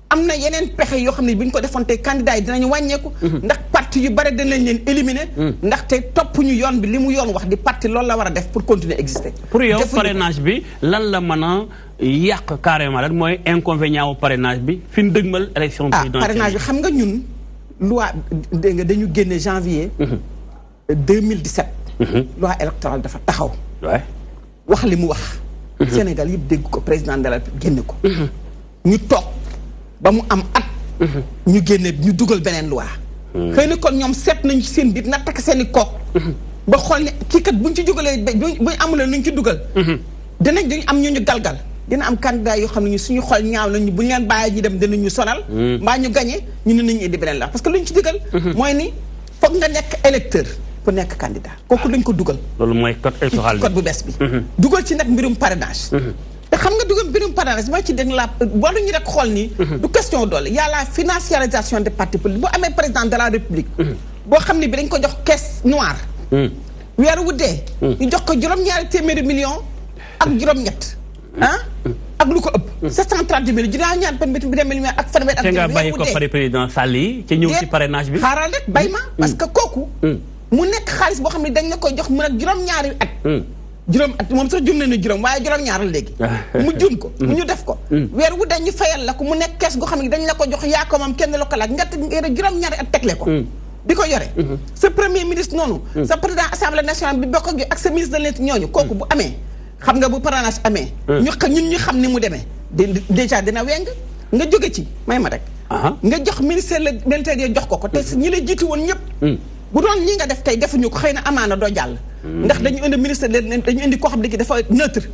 am na yeneen pexe yoo xam ne bu ñu ko defoon tey candidat yi dinañu wàññeeku. ndax parti yu bare danañ leen éliminer. ndaxte topp ñu yoon bi li mu yoon wax di parti loolu la war a def pour continuer exister. pour yow parrainage bi lan la mën a yàq carrément lan mooy inconvénient wu parrainage bi fi mu dëgmal élection présidentielle. parrainage bi xam nga ñun loi dégg nga dañu génne janvier 2017 loi électorale dafa taxaw wax li mu wax Sénégal yëpp dégg ko président de la République génne ko ñu toog ba mu am at ñu génne ñu dugal beneen loi xëy na kon ñoom seet nañu seen biir na takk seen i kook ba xool ne kii kat buñ ci dugalee buñ amulee nuñ ci dugal dañu am ñu galgal dina am candidat yoo xam ne ñu suñu xol ñaaw nañu bu ñu leen bàyyi ñu dem dinañu sonal mbaa ñu gagné ñu ne nañu indi beneen la parce que luñ ci dugal mooy ni foog nga nekk électeur pour nekk candidat kooku lañ ko dugal loolu mooy code électoral code bu bees bi dugal ci nag mbirum parrainage te xam nga dugal mbirum parrainage mooy ci dégg la waru ñu rek xool ni du question doole y a la financiarisation des partis politiques bu amee président de la république boo xam ne bi dañ ko jox caisse noire weer wu dee ñu jox ko juróom-ñaari téeméeri million ak juróom-ñett ak lu ko ëpp 730 millions dinaa ñaan pen bi millions ak fanweer ak te nga bàyyi ko pare président Sall yi ci ñëw ci parrainage bi xaaral rek bay ma parce que kooku mu nekk xaalis boo xam ne dañ la koy jox mu nag juróom-ñaari at juróom at moom sax jum nañu juróom waaye juróom-ñaaral léegi mu jum ko mu ñu def ko weer wu dañ ñu fayal la ko mu nekk kees goo xam ne dañ la ko jox yaa ko moom kenn la ko laaj nga juróom-ñaari at tegle ko di ko yore sa premier ministre noonu sa président assemblée nationale bi bokk ak sa ministre de l'Intérieur ñooñu kooku bu amee xam nga bu parrainage amee ñun ñu xam ni mu demee déjà dina weng nga jóge ci may ma rek nga jox ministère de l'Intérieur jox ko te ñi la jiitu woon ñëpp bu doon ñi nga def tey defuñu ko xëy na amaana doo jàll ndax dañu indi ministre dañu indi koo xam ne ki dafa neutre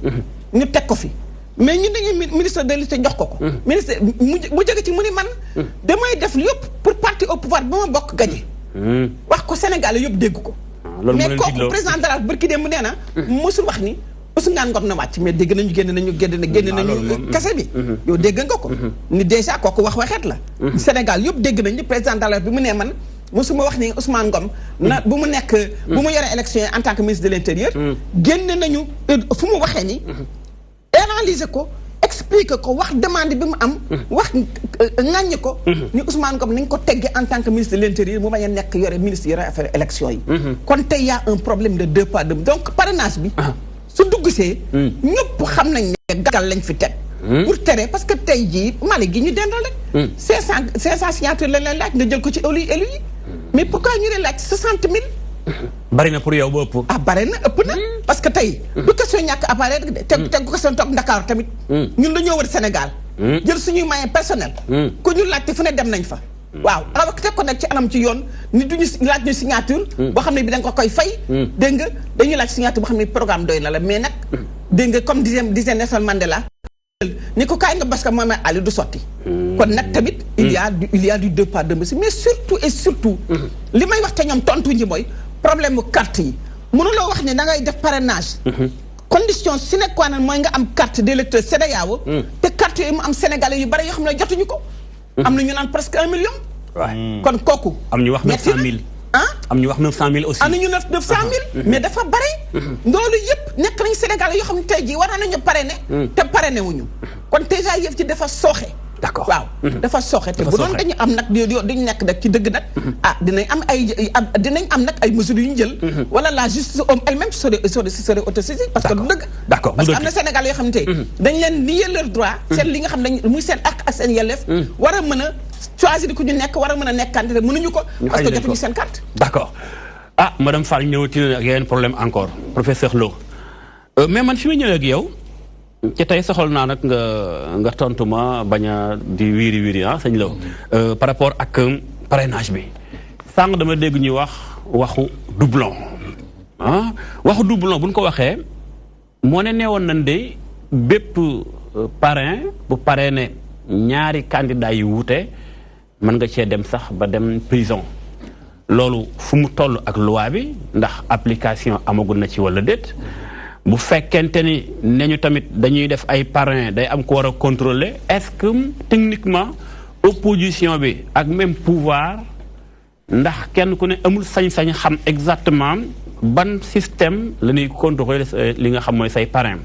ñu teg ko fi mais ñun dañuy ministre de l'Intérieur jox ko ministre mu jóge ci mu ni man damay def yëpp pour parti au pouvoir ba ma bokk gañe wax ko Sénégal yëpp dégg ko mais kooku président de la barki dem mu nee na mosul wax ni Ousmane Ngom na wàcc mais dégg nañu génn nañu kase bi yow dégg nga ko ni déjà kooku wax waxeet la Sénégal yëpp dégg nañu président de la bi mu nee man mosuma wax ni Ousmane Ngom na bu mu nekk bu mu yore élection en tant que ministre de l'Intérieur génn nañu fu mu waxee ni analyser ko expliquer ko wax demande bi mu am wax ŋàññi ko ni Ousmane Ngom nañ ko tegge en tant que ministre de l'Intérieur mu bañ a nekk yore ministre yore affaire élection yi kon tey y a un problème de deux poids deux donc parrainage bi su duggsee ñëpp xam nañ ne gàggal lañ fi teg pour tere parce que tey jii Mali gi ñu dendal rek 500 signatures lañ leen laaj nga jël ko ci élu yi mais pourquoi ñu leen laaj 60 000 bari na pour yow ba ëpp bari na ëpp na parce que tey du question ñàkk appareil rek de teg ko question toog Ndakaaru tamit ñun dañoo wër Sénégal jël suñuy moyen personnel ku ñu laajte fu ne dem nañ fa waaw alors teg ko nag ci anam ci yoon ni duñu laaj ñu signature boo xam ne bi da nga ko koy fay dégg nga dañuy laaj signature boo xam ne programme doy na la mais nag dégg nga comme disait Nelson Mandela ni ko kaay nga parce que Mohamed Ali du sotti kon nag tamit il y a du deux pas deux mesures mais surtout et surtout li may wax te ñoom tontu ñi mooy problème mu carte yi mënuloo wax ne da ngay def parrainage condition sine qua non mooy nga am carte d'électeur CEDEAO te carte yooyu mu am sénégalais yu bari yoo xam ne jotuñu ko am na ñu naan presque 1 million kon kooku am ñu wax 900 000 am ñu wax 900 000 aussi am na ñu 900 000 mais dafa bare loolu yëpp nekk nañu sénégalais yoo xam ne tey jii war nañu parrainer te parrainé wuñu kon déjà yëf ci dafa sooxe d'accord waaw dafa sooxe te bu doon dañu am nag dañu nekk nag ci dëgg nag dinañ am nag ay mesures yu ñu jël wala la justice elle-même serait autosaisie parce que du dëgg d'accord parce que am na sénégalais yoo xam ne tey dañ leen nier leur droit seen li nga xam ne muy seen ak seen yelleef war a mën a choisir ku ñu nekk war a mën a nekk candidat mënuñu ko parce que jotuñu seen carte d'accord madame Fall ñëwati na ak yeneen problème encore professeur Lo mais man fi mu ñëwee ak yow ci tey soxal naa nag nga tontu ma bañ a di wiiri sëñ Lo par rapport ak parrainage bi sànq dama dégg ñuy wax waxu doublon waxu doublon bu ñu ko waxee moo ne neewoon nañ de bépp parrain bu parrainé ñaari candidat yu wuute mën nga cee dem sax ba dem prison loolu fu mu toll ak loi bi ndax application amagul na ci wala déet bu fekkente ni ne ñu tamit dañuy def ay parrain day am ko war a contrôler est-ce que techniquement opposition bi ak même pouvoir ndax kenn ku ne amul sañ-sañ xam exactement ban système la ñuy contrôler li nga xam mooy say parrain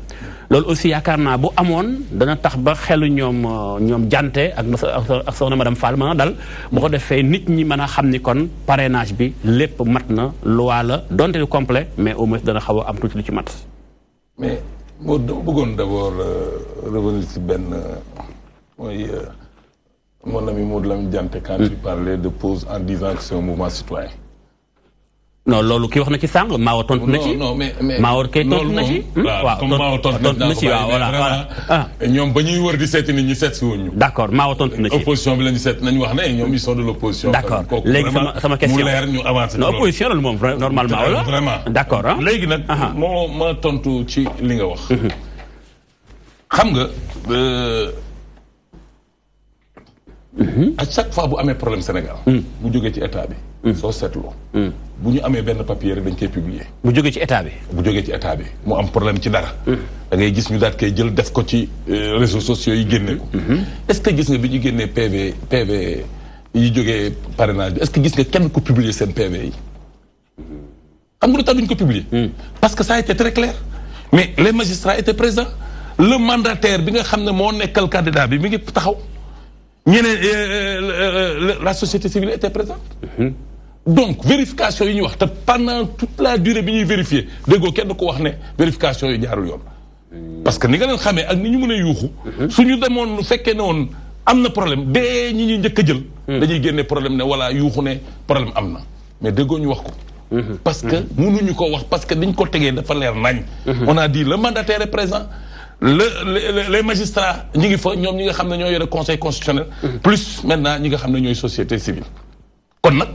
loolu aussi yaakaar naa bu amoon dana tax ba xelu ñoom jante ak soxna madame Fall mën a dal bu ko defee nit ñi mën a xam ni kon parrainage bi lépp mat na loi la donte lu complet mais au moins dana xaw a am tuuti lu ci mat. mais moo dama bëggoon d'abord revenir ci benn mooy mon ami Maud Lamine Diante quand il parlait de pause en disant que c'est un mouvement citoyen. non loolu kii wax na ci sàng Maawo tontu na ci. non mais Maawo kay tontu na ci. waaw comme Maawo tontu na ci waaw voilà. ñoom ba ñuy wër di seeti nit ñi seet si wuñ ñu. d'accord Maawo tontu na ci. opposition bi la ñu seet nañu wax ne ñoom ils sont de l'opposition. d'accord léegi sama question mu leer ñu avancé. non opposition loolu moom normalement la. vraiment d'accord ah. léegi nag. moo ma tontu ci li nga wax. xam nga. à chaque fois bu amee problème Sénégal. bu jógee ci état bi. soo seetloo. bu ñu amee benn papier rek dañ koy publier. bu jógee ci état bi. bu jógee ci état bi mu am problème ci dara. da ngay gis ñu daal koy jël def ko ci réseaux sociaux yi génne ko. est-ce que gis nga bi ñu génnee PV yi jógee parrainage bi est-ce que gis nga kenn ko publier seen PV yi. xam nga lu tax duñ ko publier. parce que ça a été très clair. mais les magistrats étaient présents. le mandataire bi nga xam ne moo nekkal candidat bi mi ngi taxaw. ñeneen la société civile était présente. donc vérification yi ñuy wax te pendant toute la durée bi ñuy vérifier déggoo kenn ko wax ne vérification yi jaarul yoon. parce que ni nga leen xamee ak ni ñu mën a yuuxu. suñu demoon nu fekkee ne woon am na problème dee ñi ñuy njëkk a jël. dañuy génne problème ne wala yuuxu ne problème am na mais déggoo ñu wax ko. parce que mënuñu ko wax parce que niñ ko tegee dafa leer nañ. on a dit le mandataire est présent. les magistrats ñi ngi fa ñoom ñi nga xam ne ñoo yore conseil constitutionnel. plus maintenant ñi nga xam ne ñooy société civile. kon nag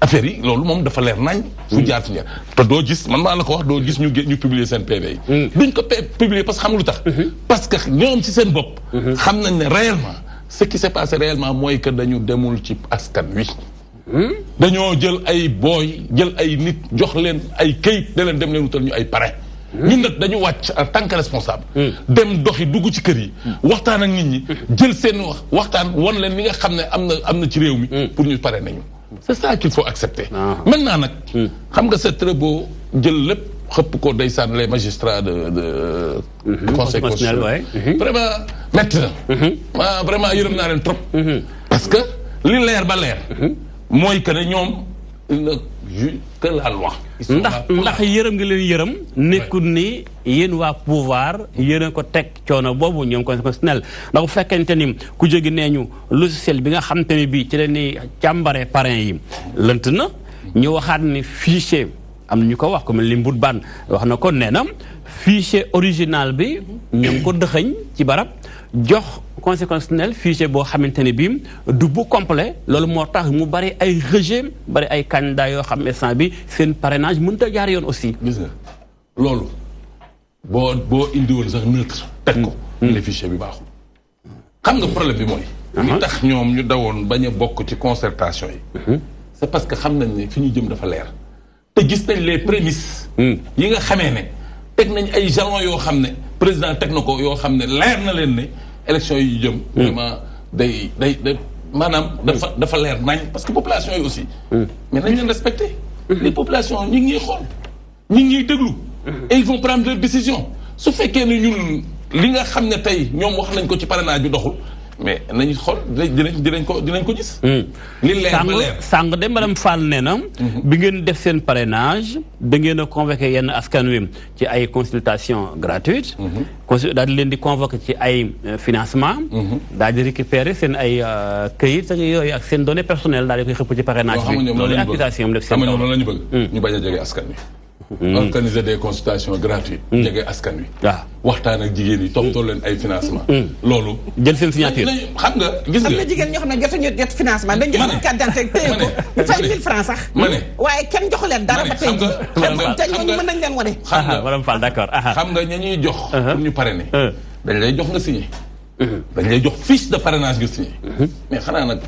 affaire yi loolu moom dafa leer nañ. fu jaar fi ñaar te doo gis man maa la ko wax doo gis ñu publier seen PV yi. duñ ko publier parce que xam nga lu tax. parce que ñoom ci seen bopp. xam nañ ne réellement ce qui s'est passé réellement mooy que dañu demul ci askan wi. dañoo jël ay booy jël ay nit jox leen ay këyit da leen dem leen wutal ñu ay parrain. ñun nag dañu wàcc en tant que responsable. dem doxi dugg ci kër yi. waxtaan ak nit ñi. jël seen waxtaan wan leen li nga xam ne am na ci réew mi. pour ñu pare nañu. c'est ça qu'il faut accepter. maintenant nag. xam nga c'est très beau jël lépp xëpp ko ndeysaan les magistrats de conseil constitutionnel. vraiment métti na. vraiment yërëm naa leen trop. parce que li leer ba leer. mooy que ne ñoom que la loi. ndax yërëm nga leen yërëm nekkul ni yéen waa pouvoir yéen ko teg coono boobu ñoom conseil constitutionnel ndax bu fekkente ni ku jógi nee ñu logiciel bi nga xam te ne bii ci leen ni càmbare parrain yi lënt na ñu waxaat ni fichier am na ñu ko wax ko mel ni Mbut Ban wax na ko nee na fichier original bi ñu ngi ko dëxëñ ci barab jox conseil constitutionnel fichier boo xamante ne bii du bu complet loolu moo tax mu bari ay rejet bari ay candidats yoo xam instant bi seen parrainage mënut a jaar yoon aussi. gis nga loolu boo indiwoon sax neutre. teg ko. les fichiers bi baaxul. xam nga problème bi mooy. li tax ñoom ñu dawoon bañ a bokk ci concertation yi. c'est parce que xam nañ ne fi ñu jëm dafa leer. te gis nañ les prémices. yi nga xamee ne teg nañ ay jalons yoo xam ne président teg na ko yoo xam ne leer na leen ne. élection yi jëm. vraiment day maanaam dafa leer nañ parce que population yi aussi. mais nañ leen respecter. les populations ñi ngi ñuy xool ñi ngi ñuy déglu. et ils vont prendre leurs décisions su fekkee ne ñun li nga xam ne tey ñoom wax nañ ko ci parrainage bi doxul mais nañu xool dinañ ko gis. li leer ba leer sàng de madame Fall nee na. bi ngeen def seen parrainage da ngeen a convoqué yenn askan wi ci ay consultation gratuite. daal di leen di convoqué ci ay financement. daal di récupérer seen ay këyit ak yooyu ak seen données personnelles daal di koy xëpp ci parrainage bi. loolu accusation def seen kaw la ñu bëgg. ñu bañ a jege askan wi. organiser des consultations gratuites. jege askan wi. waaw waxtaan ak jigéen yi toppatoo leen ay financement loolu. jël seen signature. xam nga gis nga. am na jigéen ñoo xam ne jotuñu jot financement. dañ jël carte d'identité téye ko ñu fay 1000 francs sax. waaye kenn joxu leen dara ba tey jii. te ñooñu mën nañ leen wane. xam nga madame Fall d'accord. xam nga ña ñuy jox. pour ñu parrainer. dañ lay jox nga signé. dañ lay jox fiche de parrainage nga signé. mais xanaa nag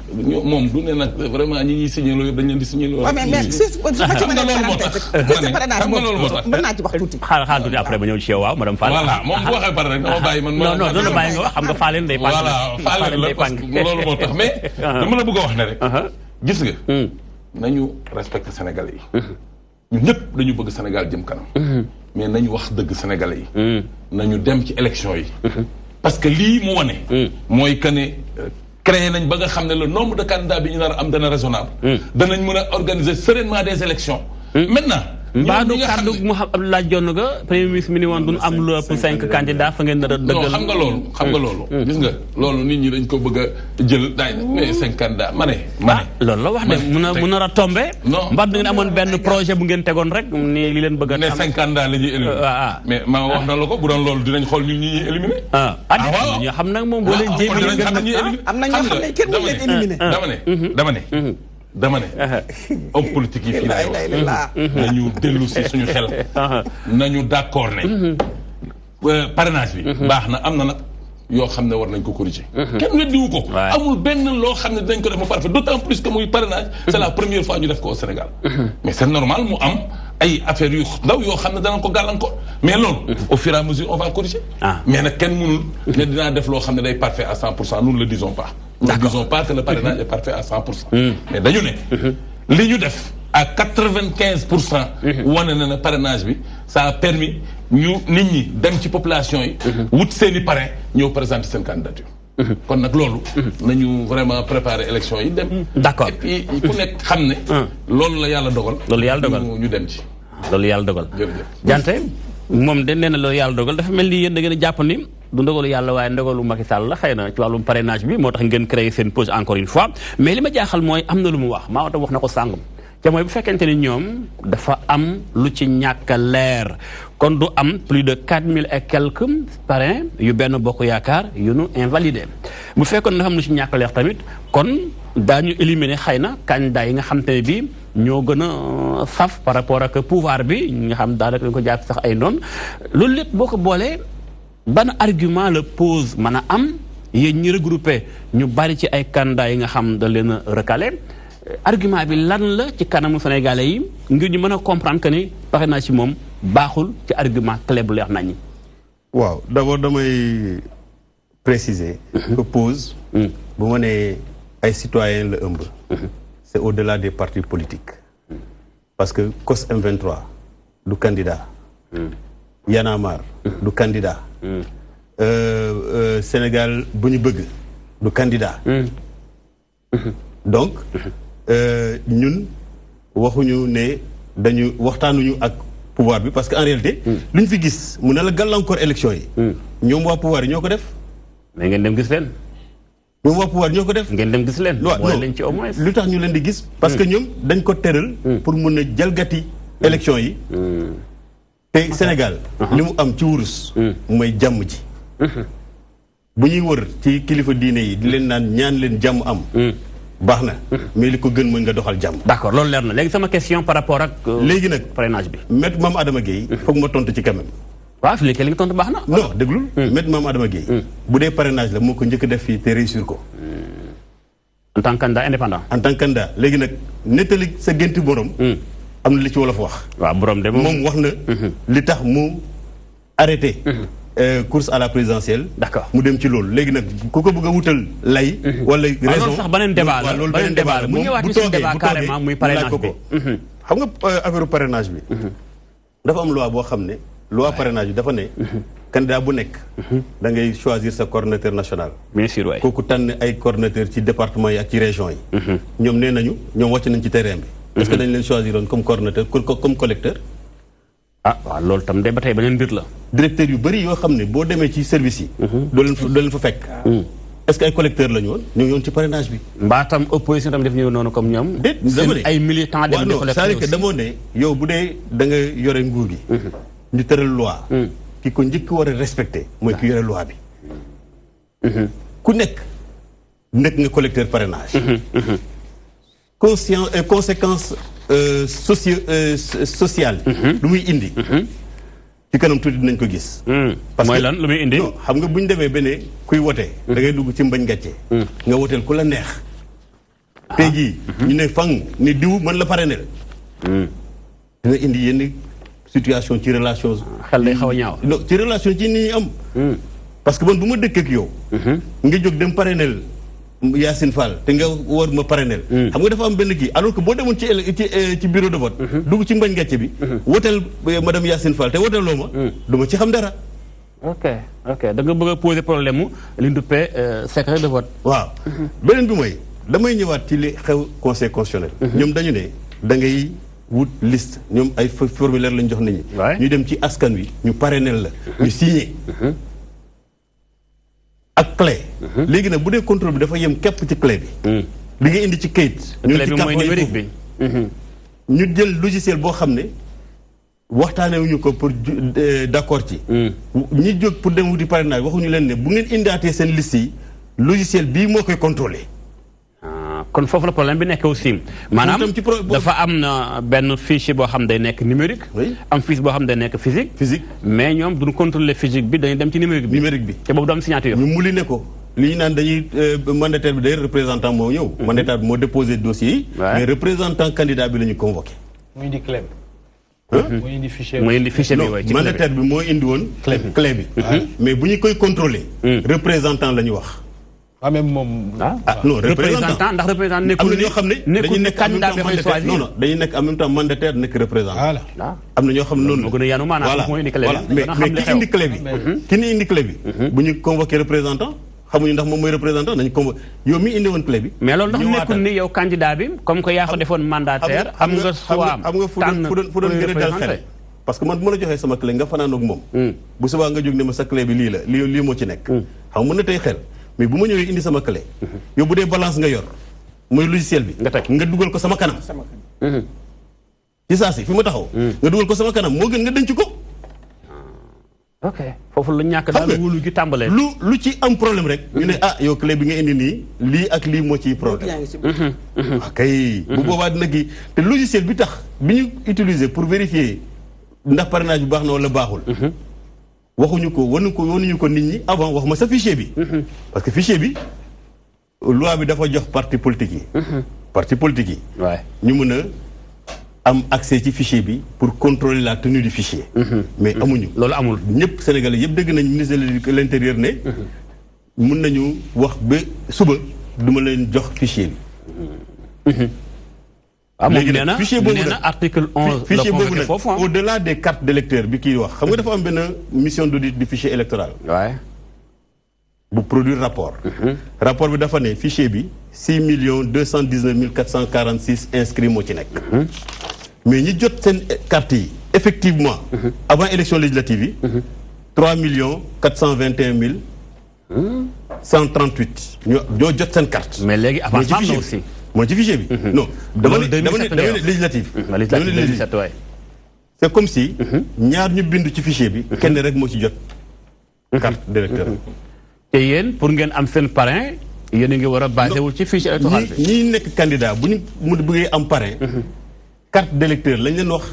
moom du ne nag vraiment ñi ñuy signé loolu dañ leen di signé loolu. waaw mais xam nga loolu moo tax. xam nga loolu moo tax. mën naa ci wax tuuti. xaar tuuti après ba ñëw ci yow waaw madame Fall. voilà moom bu waxee pare rek dama bàyyi man. non doo bàyyi nga wax xam nga Falleen day pàng. voilà Falleen la parce que loolu moo tax mais. dama la bëgg a wax ne rek. gis nga. nañu respecté Sénégalais yi. ñun ñëpp dañu bëgg Sénégal jëm kanam. mais nañu wax dëgg Sénégalais yi. nañu dem ci élection yi. parce que lii mu wane. mooy que ne créé nañ ba nga xam ne le nombre de candidats bi ñu nar a am dana raisonnable. danañ mën a organiser sereinement des élections. maintenant Mbadou kaddu Mouhamed Abdoulaye Dione ga premier ministre mi ni woon duñu am lu ëpp 5 candidats fa ngeen nar a dëggal. xam nga loolu. gis nga loolu nit ñi dañ ko bëgg a jël daay mais 5 candidats ma ne. loolu la wax ne mun a tombé. non Mbadou ngeen amoon benn projet bu ngeen tegoon rek ni li leen bëgg a. ne 5 candidats la ñuy éliminer. mais maa wax na la ko bu doon loolu dinañ xool ñun ñi ñuy éliminer. waaw ñoo xam nag moom boo leen jéem am na ñoo xam ne kenn mu leen éliminer. dama ne homme politique yi fii laay wax nañu dellu si suñu xel nañu d'accord ne parrainage bi baax na am na nag yoo xam ne war nañ ko corriger kenn weddiwu ko amul benn loo xam ne dinañ ko def mu parfait d'autant plus que muy parrainage c'est la première fois ñu def ko au Sénégal mais c'est normal mu am ay affaires yu ndaw yoo xam ne danañ ko gàllankoor mais loolu au fur et à mesure on va corriger mais nag kenn mënul ne dinaa def loo xam ne day parfait à 100%, nous ne le disons pas. Nous ne disons pas que le parrainage est parfait à 100%. Mais dañu ne li ñu def à 95% wane na ne parrainage bi ça a permis ñu nit ñi dem ci population yi wut seeni parrain ñëw présenter seen candidature kon nag loolu nañu vraiment préparer élection yi dem d'accord et puis ku nekk xam ne loolu la yàlla dogal ñu dem ci loolu yàlla dogal jërëjëf Dianté moom de nee na loolu yàlla dogal dafa mel ni yéen da ngeen a jàpp ni du ndogalu yàlla waaye ndogalu Macky Sall la xëy na ci wàllum parrainage bi moo tax ngeen créé seen pause encore une fois mais li ma jaaxal mooy am na lu mu wax maa wata wax na ko sàngam te mooy bu fekkente ni ñoom dafa am lu ci ñàkk a leer kon du am plus de 4000 et quelques parrains yu benn bokk yaakaar yu nu invalidé bu fekkoon dafa am lu ci ñàkk a leer tamit kon daañu éliminer xëy na candidat yi nga xam te ne bii ñoo gën a saf par rapport ak pouvoir bi nga xam daanaka dañu ko jàpp sax ay noonu loolu lépp boo ko boolee ban argument la pose mën a am yéen ñi regroupé ñu bari ci ay candidats yi nga xam da leen a recalé argument bi lan la ci kanamu sénégalais yi ngir ñu mën a comprendre que ni parrainage ci moom baaxul ci argument clé bu leer nañu. waaw d'abord damay préciser que pose bu ma nee ay citoyens la ëmb c'est au-delà des partis politiques parce que COS M23 du candidat Y'en a marre du candidat Sénégal bu ñu bëgg du candidat donc ñun waxuñu ne dañu waxtaanuñu ak pouvoir bi parce que en réalité lu ñu fi gis mu ne la gàllankoor élection yi ñoom waa pouvoir yi ñoo ko def mais ngeen dem gis leen ñoom waa pouvoir ñoo ko def ngeen dem gis leen boole leen ci au moins lu tax ñu leen di gis parce que ñoom dañ ko tëral pour mun a jalgati élection yi te Sénégal li mu am ci wurus mooy jàmm ji bu ñuy wër ci kilifa diine yi di leen naan ñaan leen jàmm am baax na mais li ko gën mooy nga doxal jàmm d'accord loolu leer na léegi sama question par rapport ak léegi nag parrainage bi maître Mame Adama Gueye foog ma tontu ci quand même waaw fi léegi li nga tontu baax na non déglul maître Mame Adama Gueye bu dee parrainage la moo ko njëkk def fii te réussir ko en tant que candidat indépendant en tant que candidat léegi nag nettali sa génti borom am na li ci wolof wax waaw borom de moom wax na li tax mu arrêté course à la présidentielle d'accord mu dem ci loolu léegi nag ku ko bëgg a wutal lay wala raison loolu sax beneen débat la loolu beneen débat la mu ñëwaat ci suñu débat carrément muy parrainage bi xam nga affaire parrainage bi dafa am loi boo xam ne loi parrainage bi dafa ne candidat bu nekk da ngay choisir sa coordonnateur national bien sûr waay kooku tànn ay coordonnateur ci département yi ak ci région yi ñoom nee nañu ñoom wàcc nañ ci terrain bi est-ce que dañ leen choisir woon comme coordonnateur comme collecteur waaw loolu tam de ba tey beneen mbir la directeur yu bëri yoo xam ne boo demee ci service yi doo leen fa fekk est-ce que ay collecteur la ñu woon ñu ngi woon ci parrainage bi mbaa tam opposition tam def ñu noonu comme ñoom déet dama ne ay militants dem di collecteur c'est-à-dire que dama ne yow bu dee da nga yore nguur gi ñu tëral loi ki ko njëkk war a respecté mooy ki yore loi bi ku nekk nga collecteur parrainage conséquence sociale lu muy indi ci kanam tuuti dinañ ko gis parce que mooy lan lu muy indi xam nga bu ñu demee benn kuy wote da ngay dugg ci mbañ gàcce nga woteel ku la neex tey jii ñu ne fang ni diw mën la parrainel dina indi yenn situation ci relation xel day xaw a ñaaw non ci relation ci nit ñi am parce que man bu ma dëkk ak yow nga jóg dem parrainel Yacine Fall te nga war ma parrainel xam nga dafa am benn kii alors que boo demoon ci bureau de vote dugg ci mbañ gàcce bi woteel madame Yacine Fall te woteeloo ma du ma ci xam dara ok da nga bëgg a poser problème mu li ñu duppee secret de vote waaw beneen bi mooy damay ñëwaat ci li xew conseil constitutionnel ñoom dañu ne da ngay wut liste ñoom ay formulaire lañ jox nit ñi. ñu dem ci askan wi ñu parrainel la. ñu signé. ak clé. léegi nag bu dee contrôle bi dafa yem képp ci clé bi. li nga indi ci kayit. clé bi mooy numérique bi. ñu jël logiciel boo xam ne waxtaanewuñu ko pour d'accord ci. ñi jóg pour dem wuti parrainage waxuñu leen ne bu ngeen indiwaatee seen liste yi logiciel bii moo koy contrôler. kon foofu la problème bi nekk aussi maanaam dafa am na benn fichier boo xam day nekk numérique. am fiche boo xam day nekk physique. mais ñoom duñ contrôler physique bi dañuy dem ci numérique bi. te boobu du am signature. ñu mouliné ko li ñu naan dañuy mandataire bi day représentant moo ñëw. mandataire bi moo déposé dossier yi. mais représentant candidat bi la ñu convoqué. muy indi clé bi. muy indi fichier bi non mandataire bi moo indi woon. clé bi mais bu ñu koy contrôler. représentant la ñu wax. ah même moom. non représentant ndax représentant nekkul am na ñoo xam ne nekkul ne candidat bi koy choisir. non non dañuy nekk en même temps mandataire nekk représentant. voilà am na ñoo xam ne noonu. moo gën a yanu maanaam mooy indi clé bi. mais ki indi clé bi. ki ni indi clé bi. bu ñu convoqué représentant xamuñu ndax moom mooy représentant nañu convoqué yow mi indi woon clé bi. mais loolu ndax nekkul ni yow candidat bi comme que yaa ko defoon mandataire. am nga choix tànn fu doon gën a dal xel. parce que man bu ma la joxee sama clé nga fanaan ak moom. bu subaa nga jóg ne ma sa clé bi lii la lii moo ci nekk. xam mën na tey xel mais bu ma ñëwee indi sama clé. yow bu dee balance nga yor mooy logiciel bi. nga dugal ko sama kanam. ci saa si fi ma taxaw. nga dugal ko sama kanam moo gën nga denc ko. ok foofu lu ñàkk daal wóolu gi tàmbalee. lu ci am problème rek. ñu ne yow clé bi nga indi nii lii ak lii moo ciy problème. kay bu boobaa dina kii te logiciel bi tax bi ñu utiliser pour vérifier ndax parrainage bi baax na wala baaxul. waxuñu ko nit ñi avant wax ma sa fichier bi. parce que fichier bi loi bi dafa jox parti politique yi. parti politique yi. ñu mën a am accès ci fichier bi pour contrôler la tenue du fichier. mais amuñu. loolu amul ñëpp Sénégalais yëpp dégg nañ ministre de l'intérieur ne. mun nañu wax ba suba duma leen jox fichier bi. léegi nag fichier boobu nag article 11 fichier boobu nag au-delà des cartes d'électeurs bi kii wax xam nga dafa am benn mission d'audit du fichier électoral. bu produire rapport. rapport bi dafa ne fichier bi 6 219 446 inscrits moo ci nekk. mais ñi jot seen carte yi effectivement. avant élection législative yi. 3 421 138 ñoo jot seen carte. mais léegi avancement na aussi. mooy ci fichier bi. non dama ne législatif. c'est comme si. ñaar ñu bindu ci fichier bi. kenn rek moo ci jot. carte d'électeur. te yéen pour ngeen am seen parrain yéen a ngi war a basé wu ci fichier électoral bi. ñi nekk candidat bu ñu mu bëggee am parrain. carte d'électeur lañ leen wax.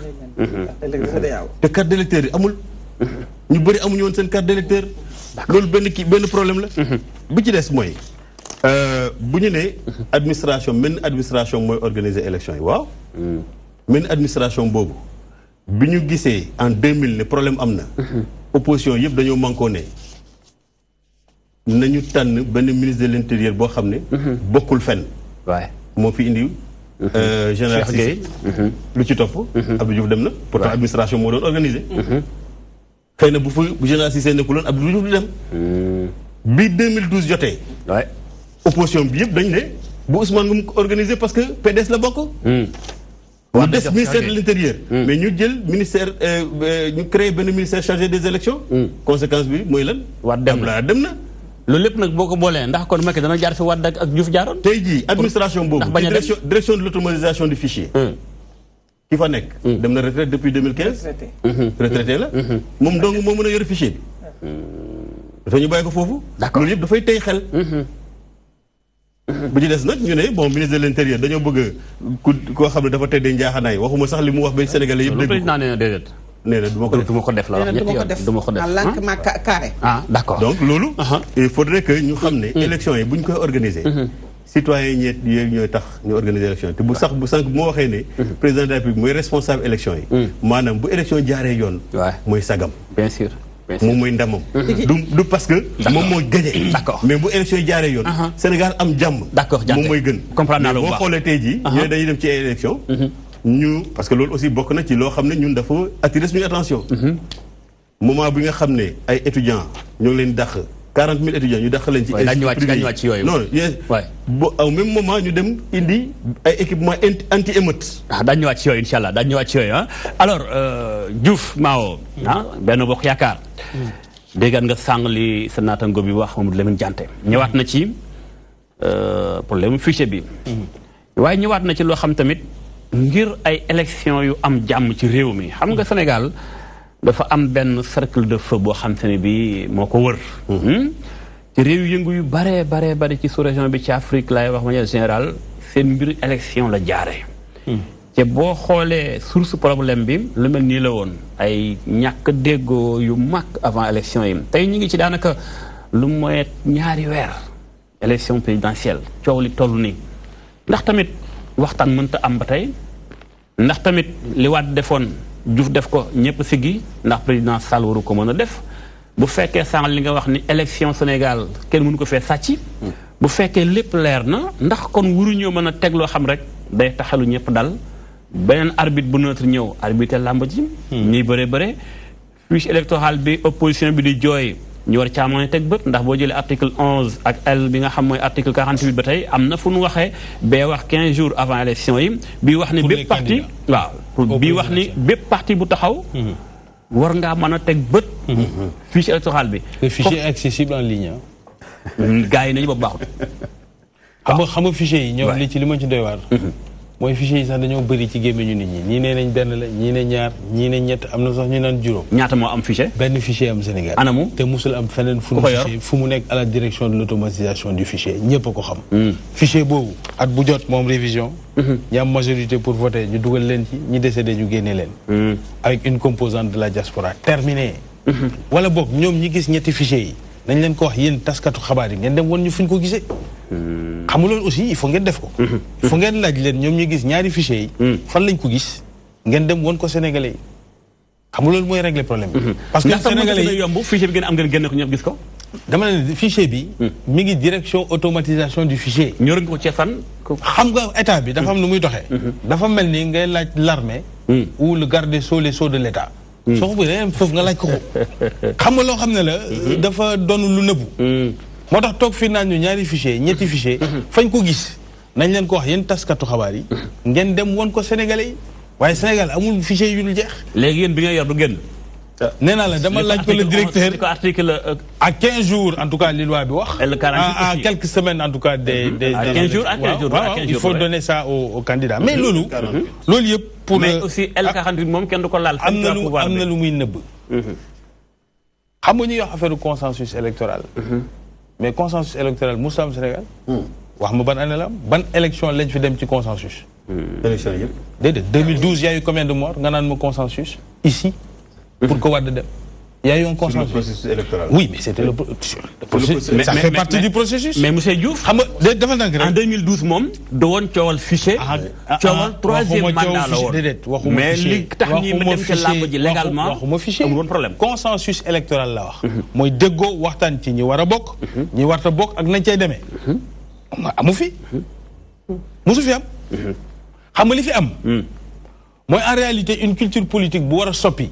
te carte d'électeur yi amul. ñu bëri amuñu woon seen carte d'électeur. loolu benn problème la. bi ci des mooy. bu ñu ne administration mooy organiser élection yi waaw. benn administration boobu bi ñu gisee en 2000 ne problème am na. opposition yëpp dañoo mànkoo ne nañu tànn benn ministre de l'intérieur boo xam ne. bokkul fenn. moo fi indi. général Cissé lu ci topp. Abdou Diouf dem na. pourtant administration moo doon organiser. xëy na bu général Cissé nekkuloon Abdou Diouf du dem. bi 2012 jotee. opposition bi yëpp dañ ne bu Ousmane Ngom organisé parce que PDS la bokk. mu des ministère de l'intérieur. mais ñu jël ministère ñu créé benn ministère chargé des élections. conséquence bi mooy lan. Wade dem na. loolu lépp nag boo ko boolee ndax kon Macky dana jaar fi Wade ak Diouf jaaroon. tey jii administration boobu. direction de l'automatisation du fichier. ki fa nekk. dem na retraite depuis 2015. retraité la. moom dong moo mën a yore fichier bi. dafa ñu bàyyi ko foofu. d'accord loolu yëpp dafay tey xel. bu ci des nag ñu ne bon ministre de l'intérieur dañoo bëgg koo xam ne dafa tëddee njaaxanaay waxuma sax li mu wax ba Sénégalais yëpp dégg. président nee na déedéet. nee na du ma ko def la wax ñetti yoon du ma ko def lànk ma carré. d'accord donc loolu. il faudrait que ñu xam ne. élection yi bu ñu koy organiser. citoyens yi ñooy tax ñu organiser élection yi te bu sànq bu ma waxee ne. président de la République mooy responsable élection yi. maanaam bu élection jaaree yoon. mooy sagam. bien sûr. moom mooy ndamam. du parce que. moom mooy gagné. d'accord mais bu élection yi jaaree yoon. Sénégal am jàmm. d'accord moom mooy gën. comprendre naa la bu boo baax xoolee tey jii. ñu ne dañuy dem ci élection. parce que loolu aussi bokk na ci loo xam ne ñun dafa attirer suñu attention. moment bi nga xam ne ay étudiants ñoo ngi leen dàq 40 000 étudiants ñu dàq leen ci ñëwaat ci yooyu non au même moment ñu dem indi ay équipement anti émeute. daañu ñëwaat ci yooyu incha allah daañu ñëwaat ci yooyu alors Diouf Mao benn bokk yaakaar déggaat nga sàng li sa naatango bi wax Mamadou Lamine Diante ñëwaat na ci problème fichier bi waaye ñëwaat na ci loo xam tamit ngir ay élection yu am jàmm ci réew mi xam nga Sénégal dafa am benn cercle de feu boo xam te ne bi moo ko wër ci réew yëngu yu bare ci sous-région bi ci Afrique laay wax manière générale seen mbir élection la jaare te boo xoolee source problème bi lu mel nii la woon ay ñàkk déggoo yu mag avant élection yi tey ñu ngi ci daanaka lu mooy 2 weer élection présidentielle coow li toll nii ndax tamit waxtaan mënta am ba tey ndax tamit li Wade defoon Diouf def ko ñëpp siggi ndax président Sall waru ko mën a def bu fekkee sànq li nga wax ni élection Sénégal kenn mënu ko fee sàcc bu fekkee lépp leer na ndax kon waruñoo mën a teg loo xam rek day taxalu ñëpp dal beneen arbitre bu neutre ñëw arbitre làmb ji ñuy bëre fiche électorale bi opposition bi di jooy ñu war caa mën a teg bët ndax boo jëlee article 11 ak L bi nga xam mooy article 48 ba tey am na fu nu waxee bee wax 15 jours avant élection yi bii wax ni bépp parti waaw bii wax ni bépp parti bu taxaw war ngaa mën a teg bët fiche électorale bi le fichier est accessible en ligne gars yi nañu ba baaxut xam nga fichier yi ñoom li ci li ma ci doy waar mooy fichier yi sax dañoo bëri ci gémmiñu nit ñi ñii nee nañ benn la ñii ne ñaar ñii ne ñett am na sax ñu naan juróom ñaata moo am fichier benn fichier am Sénégal anamu te musul am feneen fu mu nekk à la direction de l'automatisation du fichier ñëpp a ko xam fichier boobu at bu jot moom révision ñi am majorité pour voter ñu dugal leen ci ñi décédé ñu génne leen avec une composante de la diaspora terminé wala boog ñoom ñi gis ñetti fichier yi nañ leen ko wax yéen taskatu xabaar yi ngeen dem woon ñu fuñ ko gisee xam nga loolu aussi il faut ngeen def ko il faut ngeen laaj leen ñoom ñu gis ñaari fichiers yi fan lañ ko gis ngeen dem woon ko sénégalais yi xam nga loolu mooy régler problème bi parce que sénégalais yi yomb fichier bi ngeen am ngeen génne ko ñëpp gis ko dama ne fichier bi mi ngi direction automatisation du fichier ñor nga ko ci fan xam nga état bi dafa am nu muy doxee dafa mel ni ngay laaj l'armée ou le garde des sceaux les sceaux de l'état soo ko bëggee foofu nga laaj ko xam nga loo xam ne la dafa doon lu nëbbu moo tax toog fii naan ñu ñaari fichier ñetti fichier fañ ko gis nañ leen ko wax yéen taskatu xabaar yi ngeen dem woon ko sénégalais yi waaye Sénégal amul fichier yu dul jeex léegi yéen bi nga yor du génn nee naa la dama laaj ko le directeur article à 15 jours en tout cas li loi bi wax à quelques semaines en tout cas des 15 jours à 15 jours il faut donner ça aux candidats mais loolu yëpp pour mais aussi L48 moom kenn du ko laal am na lu muy nëbb xam nga ñuy wax affaire consensus électoral mais consensus électoral musul am Sénégal wax ma ban année la am ban élection lañ fi dem ci consensus élection yëpp déedéet 2012 y a eu combien de morts nga naan ma consensus ici pour que Wade dem il y a eu un consensus. Le processus électoral. Oui, mais c'était le processus. Ça fait partie du processus. Mais monsieur Diouf, en 2012 moom da woon coowal fichier. coowal troisième mandat la woon. mais li tax ñi ma dem ca làmb ji légalement waxuma fichier amul woon problème. consensus électoral la wax. mooy déggoo waxtaan ci ñi war a bokk. ñi warta bokk ak nañ cay demee. amu fi. musu fi am. xam nga li fi am. mooy en réalité une culture politique bu war a soppi.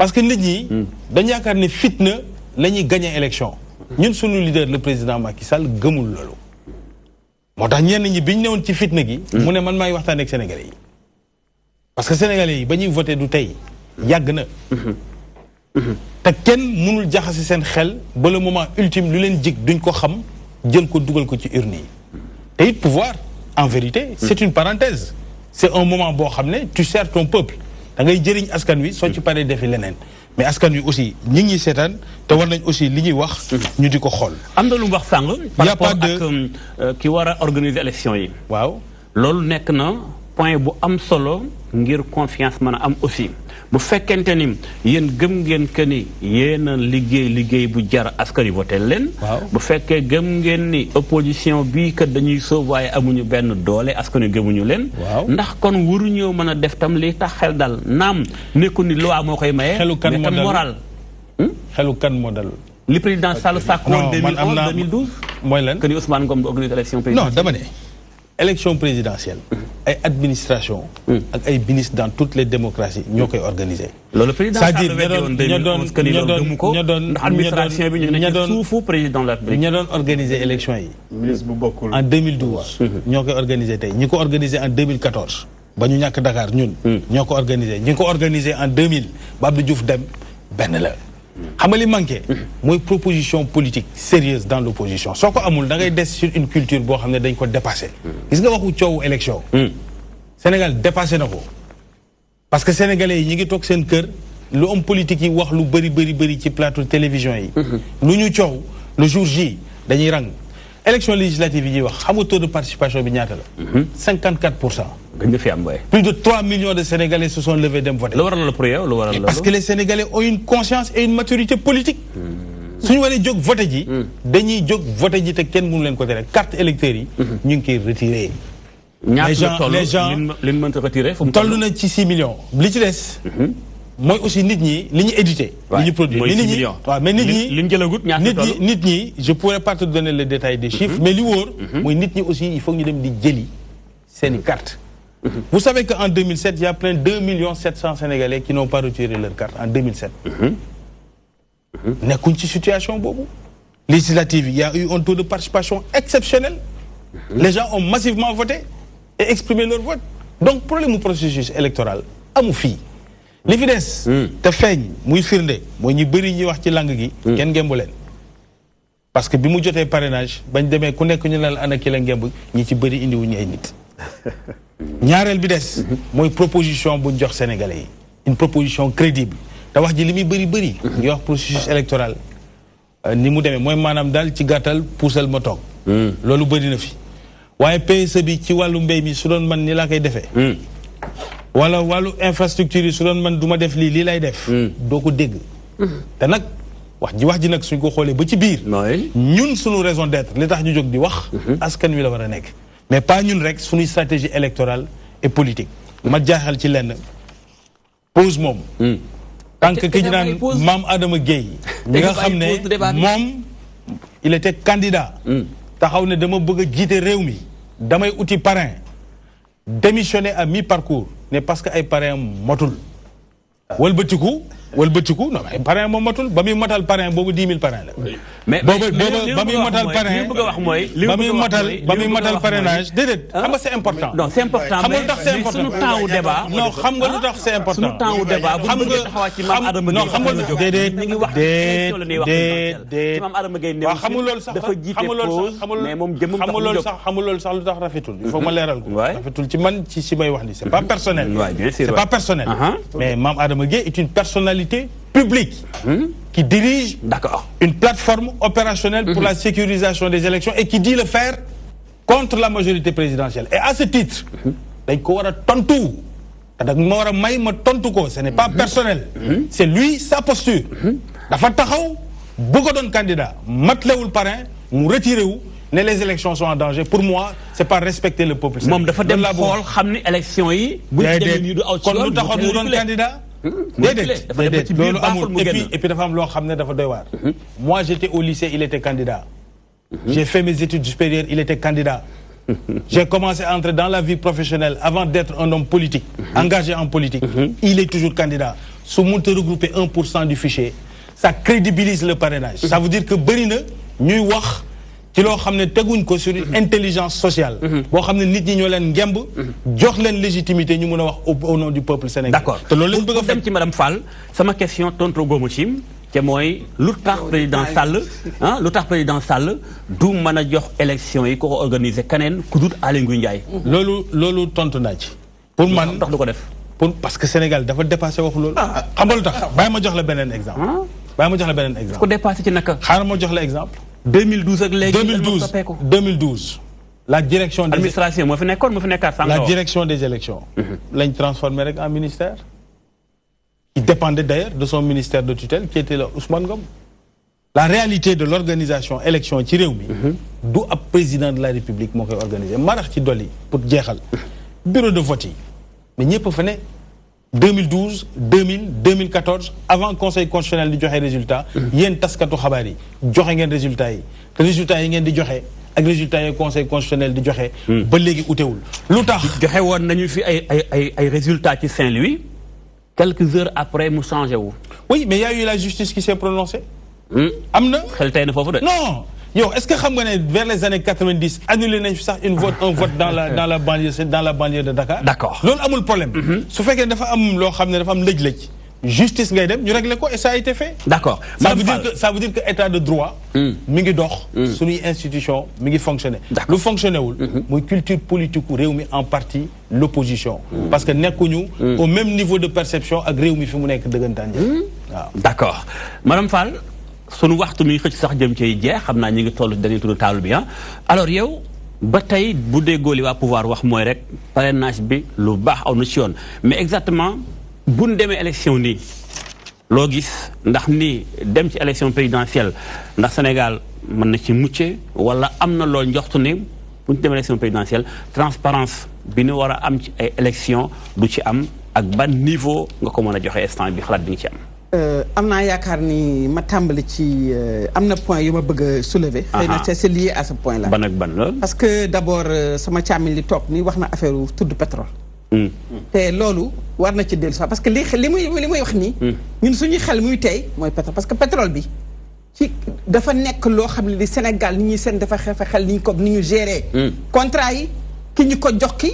parce que nit ñi dañ yaakaar ne fitna la ñuy gagné élection ñun sunu leader le président Macky Sall gëmul loolu moo tax ñenn ñi biñ newoon ci fitna gi mu ne man maay waxtaan ak sénégalais yi parce que sénégalais yi ba ñuy voté du tey yàgg na te kenn mënul jaxase seen xel ba le moment ultime lu leen jig duñ ko xam jël ko dugal ko ci urne yi te it pouvoir en vérité c'est une parenthèse c'est un moment boo xam ne tu sers ton peuple da ngay jëriñ askan wi soo ci paree defi leneen mais askan wi aussi ñi ngi seetaan te war nañ aussi li ñuy wax ñu di ko xool. am na lu mu wax sàng par rapport ak ki war a organiser élection yi. waaw loolu nekk na point bu am solo ngir confiance mën a am aussi bu fekkente ni yéen gëm ngeen que ni yéen a liggéey bu jar askan wi voté leen. bu fekkee gëm ngeen ni opposition bii kat dañuy soob waaye amuñu benn doole askan wi gëmuñu leen. ndax kon waruñoo mën a def tam li tax xel dal naam nekku ni loi moo koy maye. xelu kan mais tam moral. xelu kan moo dal. li président Sall sàkkoon 2011 2012. mooy lan que ni Ousmane Ngom du organiser élection présidentielle. non dama ne élection présidentielle. ay administration ak ay ministres dans toutes les démocraties ñoo koy organiser. loolu président Sall administration bi ñu nekk suufu président de la République. ña doon organiser élection yi. ministre bu bokkul en 2012. ñoo koy organiser tey ñi ko organiser en 2014. ba ñu ñàkk Dakar ñun. ñoo ko organiser ñi ko organiser en 2000 ba Abdou Diouf dem benn la. xam nga li manqué. mooy proposition politique sérieuse dans l'opposition soo ko amul da ngay des sur une culture boo xam ne dañ ko dépassé. gis nga waxu coowu élection. Sénégal dépassé na ko. parce que sénégalais yi ñi ngi toog seen kër lu homme politique yi wax lu bëri ci plateau télévision yi. lu ñu coow le jour J dañuy rang. élection législative yi ñuy wax xam nga taux de participation bi ñaata la. 54%. dañ fi am plus de 3 millions de Sénégalais se sont levés dem voter. lu waral la pour yow lu waral parce que les Sénégalais ont une conscience et une maturité politique. suñu waree jóg voter ji. dañuy jóg voter ji te kenn mënu leen ko tere carte électeur yi. ñu ngi koy retiré. les gens li mënta retiré fu mu toll na ci 6 millions. li ci des. mooy aussi nit ñi li ñu édité. li ñu produit mais nit ñi waaw mais nit ñi li ñu jëlagut ñaata nit ñi je pourrais pas te donner le détail des chiffres. mais li wóor. mooy nit ñi aussi il faut ñu dem di jëli seen i carte. Vous savez qu'en 2007, il y a plein de 2 700 000 Sénégalais qui n'ont pas retiré leur carte en 2007. N'est qu'une situation bobo. Législative, il y a eu un taux de participation exceptionnel. Les gens ont massivement voté et exprimé leur vote. Donc, problème du processus électoral, amou fi. L'évidence, te feñ, muy firnde, moy ñi bëri ñi wax ci langue gi, kenn ngembu leen. Parce que bi mu jotee parrainage, bañ démé ku nekk ñu la ana ki la ngemb, ñi ci bëri indi wuñu ay nit. ñaareel bi des mooy proposition bu jox sénégalais yi une proposition crédible te wax ji li muy bëri ngi wax processus électoral ni mu demee mooy maanaam daal ci gàttal puusal ma toog loolu bëri na fi waaye PSE bi ci wàllu mbéy mi su doon man ni laa koy defee wala wàllu infrastructure yi su doon man du ma def lii lay def doo ko dégg te nag wax ji nag suñ ko xoolee ba ci biir ñun suñu raison d'être li tax ñu jóg di wax askan wi la war a nekk mais pas ñun rek suñuy stratégie électorale et politique ma jaaxal ci lenn pause moom tant que ki ñu naan Mame Adama Gueye mi nga xam ne moom il était candidat taxaw ne dama bëgg a jiite réew mi damay uti parrain démissionné à mi-parcours ne parce que ay parrain motul wëlbatiku non ay parrain moom matul ba muy matal parrain boobu 10 000 parrain la. mais ba muy matal parrain ba muy matal parrainage déedéet xam nga c'est important. non c'est important xam nga lu tax c'est important sunu temps wu débat. non xam nga lu tax c'est important. sunu temps wu débat bu ñu bëggee taxawaat ci Mame Adama Gueye. non xam nga déedéet ñu ngi wax ci Mame Adama Gueye waaw xam nga loolu sax dafa jiite pause mais moom jëmmam xam nga loolu sax lu tax rafetul. il faut ma leeral ko. rafetul ci man ci may wax ni c'est pas personnel. c'est pas personnel. mais Mame Adama Gueye est une personnalité public qui dirige une plateforme opérationnelle pour la sécurisation des élections et qui dit le faire contre la majorité présidentielle. Et à ce titre, ce n'est pas personnel. C'est lui, sa posture. Dafa taxaw bëgg a doon candidat matlewul parrain mu retiré wu ne les élections sont en danger. Pour moi, c'est pas respecter le peuple. Moom dafa dem xool xam ni élection yi bu ñu demee nii du aw ci yoon kon lu taxoon mu doon candidat. déedéet loolu amul et puis dafa am loo xam ne dafa doy waar. Moi j'étais au lycée, il était candidat. J'ai fait mes études supérieures, il était candidat. J'ai commencé à entrer dans la vie professionnelle avant d'être un homme politique, engagé en politique. Il est toujours candidat. Su mënta regrouper 1% du fichier, ça crédibilise le parrainage. Ça veut dire que bëri na ñuy wax ci loo xam ne teguñ ko sur une intelligence sociale. boo xam ne nit ñi ñoo leen ngemb. jox leen légitimité ñu mën a wax au nom du peuple sénégalais. d'accord te loolu lañ bëgg a dem ci madame Fall sama question tontu goomu cim te mooy lu tax président Sall président Sall du mën a jox élection yi ko ko organiser keneen ku dul Aly Ngouille Ndiaye. loolu tontu naa ci. pour man tax du ko def. parce que Sénégal dafa dépassé wax loolu. xam nga lu tax bàyyi ma jox la beneen exemple. ko dépassé ci naka. xaaral ma jox la exemple. 2012 ak léegi 2012 la direction des administration moo fi nekkoon moo fi nekkaat sànq. la direction des élections lañ transformé rek en ministère qui dépendait d'ailleurs de son ministère de tutelle qui était là Ousmane Ngom. La réalité de l'organisation élection ci réew mi du ab président de la République moo koy organiser marax ci dolli pour jeexal bureau de vote yi mais ñëpp fa ne 2012 2000 2014 avant conseil constitutionnel di joxe résultat yéen taskatu xabaar yi joxe ngeen résultat yi te résultat yi ngeen di joxe ak résultats yi conseil constitutionnel di joxe. ba léegi utewul lu tax. joxe woon nañu fi ay résultats ci Saint-Louis quelques heures après mu changé wu. oui mais y a eu la justice qui s'est prononcée. am na. xel tey na foofu de. non yow est-ce que xam nga ne vers les années 90 annulé nañ fi sax un vote dans la banlieue de Dakar. D'accord loolu amul problème. su fekkee dafa am loo xam ne dafa am lëj-lëj. justice ngay dem ñu régler ko et ça a été fait. D'accord ça veut dire que état de droit. mi ngi dox. suñuy institution mi ngi fonctionner. lu fonctionner wul. muy culture politique u réew mi en partie l'opposition. parce que nekkuñu. au même niveau de perception ak réew mi fi mu nekk dëggantaan waaw. D'accord madame Fall sunu waxtu mi xëcc sax jëm ci jeex xam naa ñu ngi toll dañuy tudd table bi alors yow ba tey bu déggoo li waa pouvoir wax mooy rek parrainage bi lu baax aw na ci yoon mais exactement. bu ñu demee élection nii loo gis ndax nii dem ci élection présidentielle ndax Sénégal mën na ci mucce wala am na loo njoxtu ne bu ñu demee élection présidentielle transparence bi ñu war a am ci ay élection du ci am ak ban niveau nga ko mën a joxe instant bi xalaat bi nga ci am. am naa yaakaar ni ma tàmbali ci am na point yu ma bëgg a soulever. xëy na c'est lié à ce point là. ban ak ban la. parce que d'abord sama càmmiñ li toog ni wax na affaire tudd pétrole. te loolu war na ci dellu sax parce que li muy wax nii. ñun suñuy xel muy tey mooy pétrole parce que pétrole bi ci dafa nekk loo xam ne li Sénégal ni ñuy seen dafa xefe xel ni ñu gérer. contrat yi ki ñu ko jox ki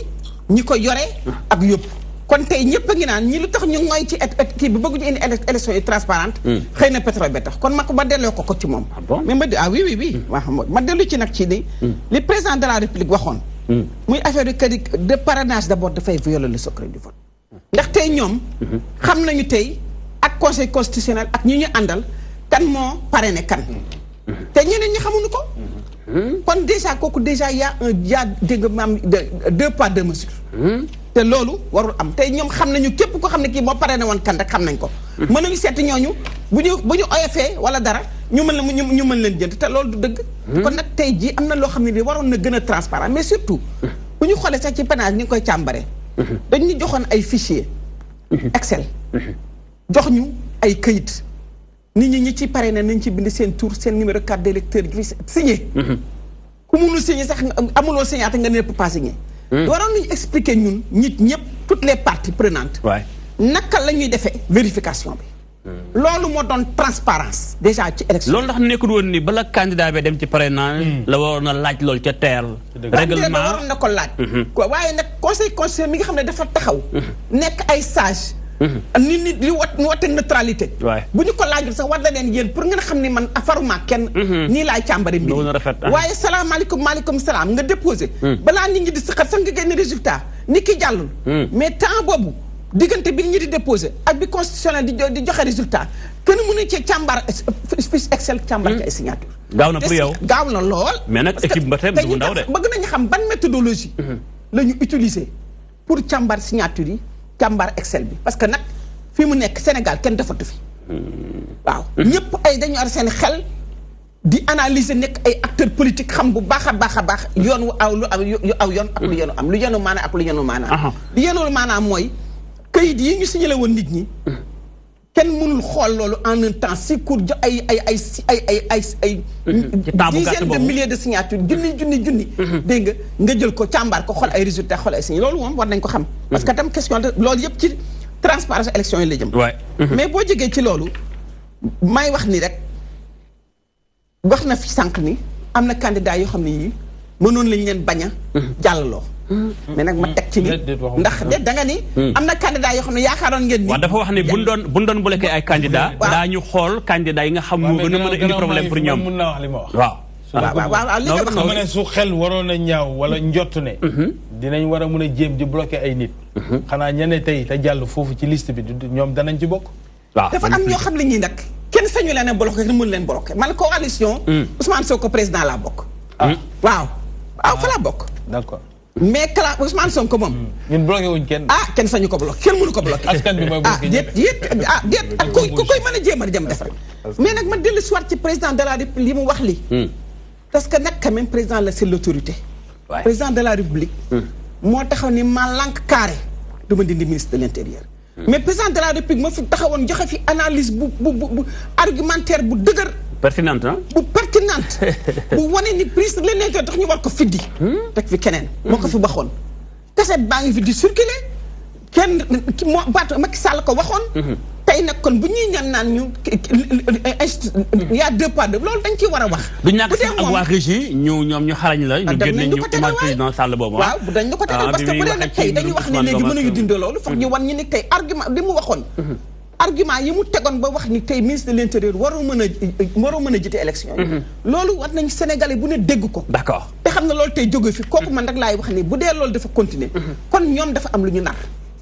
ñi ko yore ak yëpp. kon tey ñëpp a ngi naan ñi lu tax ñu ngoy ci kii bi bëgguñu indi élection yi transparente xëy na pétrole ba tax kon ma delloo ko ci moom. mais oui waaw ma dellu ci nag ci ni li président de la République waxoon. muy affaire de parrainage d'abord dafay violer le secret du vote. ndax tey ñoom. xam nañu tey ak conseil constitutionnel ak ñi ñu àndal kan moo parrainé kan. te ñeneen ñi xamuñu ko. kon déjà kooku déjà y a dégg nga maam 2 poids 2 mesures. te loolu warul am tey ñoom xam nañu képp ko xam ne kii moo parrainé woon kan rek xam nañ ko. mën nañu seeti ñooñu bu ñu oyofee wala dara. ñu mën leen jënd te loolu du dëgg. kon nag tey jii am na loo xam ne di waroon na gën a transparent mais surtout. bu ñu xoolee sax ci parrainage ni nga koy càmbaree. dañ ñu joxoon ay fichier Excel. jox ñu ay këyit. nit ñi ci parrainé nañ ci bind seen tour seen numéro carte d'électeur gi signé. ku mënul signé sax amuloo signé ate nga ne peut pas signé. waroon nañu expliquer ñun nit ñëpp toutes les parties prenantes. naka la ñuy defee vérification bi. loolu moo doon transparence déjà ci élection. loolu ndax nekkul woon ni bala candidat bi dem ci parrainage la waroon a laaj loolu ca teel. règlement waroon na ko laaj. waaye nag conseil constitutionnel mi nga xam ne dafa taxaw. nekk ay sage. nit li woote neutralité. bu ñu ko laajul sax war na leen yéen pour ngeen xam ne man faruma kenn. nii laay càmbari mbir waaye salaamaaleykum maaleykum salaam nga déposé. balaa nit ñi di saxat sax nga génne résultat ni ki jàllul. mais temps boobu. diggante bi ñu di déposé ak bi constitutionnel di joxe résultat kenn mënu ci càmbar fiche Excel càmbar ci ay signature gaaw na pour yow gaaw na lool. mais nag équipe ba tey du ndaw de bëgg nañu xam ban méthodologie la ñu utiliser pour càmbar signature yi càmbar Excel bi parce que nag fii mu nekk Sénégal kenn defatu fi waaw ñëpp ay dañu ar seen xel di analyser nekk ay acteurs politiques xam bu baax a baax yoon wu aw lu aw yoon ak lu yenu am lu yenu maanaam ak lu yenu maanaam lu yenu maanaam mooy këyit yi ñu signalé woon nit ñi kenn mënul xool loolu en un temps si court jo ay dizaines de milliers de signatures junni dégg nga jël ko càmbar ko xool ay résultats xool ay signes loolu moom war nañ ko xam parce que tam question de loolu yëpp ci transparence élection yi la jëm mais boo jógee ci loolu may wax ni rek wax na fi sànq ni am na candidat yoo xam ne yii mënoon lañ leen bañ a jàllaloo mais nag ma teg ci ni ndax da nga ni am na candidat yoo xam ne yaakaaroon ngeen ni waaw dafa wax ni buñ doon bloqué ay candidat daañu xool candidat yi nga xam moo gën a mën a indi problème pour ñoom mun naa wax li ma wax waaw li nga wax ma ne su xel waroon a ñaaw wala njott ne dinañ war a mun a jéem di bloqué ay nit xanaa ñene tey te jàll foofu ci liste bi ñoom danañ ci bokk waaw dafa am ñoo xam ne ñii nag kenn sañu leen a bloqué kenn mën leen bloqué man coalition Ousmane Sonko président laa bokk waaw fa laa bokk d'accord mais Ousmane Sonko moom. ñun bloqué wuñ kenn. kenn sañu ko bloqué kenn mënu ko bloqué. askan bi mooy bloqué déet ak ku koy mën a jéem a dem def rek. mais nag ma dellu si waat ci président de la République li mu wax li parce que nag quand même président la c'est l'autorité. président de la République. moo taxaw ni ma lànk carré du ma dindi ministre de l'intérieur. mais président de la République moo fi taxawoon joxe fi analyse bu argumentaire bu dëgër pertinente ah. bu pertinente bu wane ni prise de l'intérieur tax ñu war ko fiddi. teg fi keneen. moo ko fi waxoon. kaset baa ngi fi di circuler kenn moo baatu Macky Sall ko waxoon. tey nag kon bu ñuy ñaan naan ñu y a deux pas de loolu dañ ciy war a wax. du ñàkk sax ak waa régie ñoom ñu xarañ la. ñu génne ñu image président Sall boobu. waaw dañ la ko tegal parce que bu dee nag tey dañuy wax ne léegi mënuñu dindi loolu. foog ñu wan ñu ni tey argument li mu waxoon. argument yi mu tegoon ba wax ni tey ministre de l'intérieur warul mën a jiite élection yi. loolu war nañ Sénégalais bu ne dégg ko. d'accord te xam na loolu tey jóge fi kooku man rek laay wax ni bu dee loolu dafa continuer. kon ñoom dafa am lu ñu nar.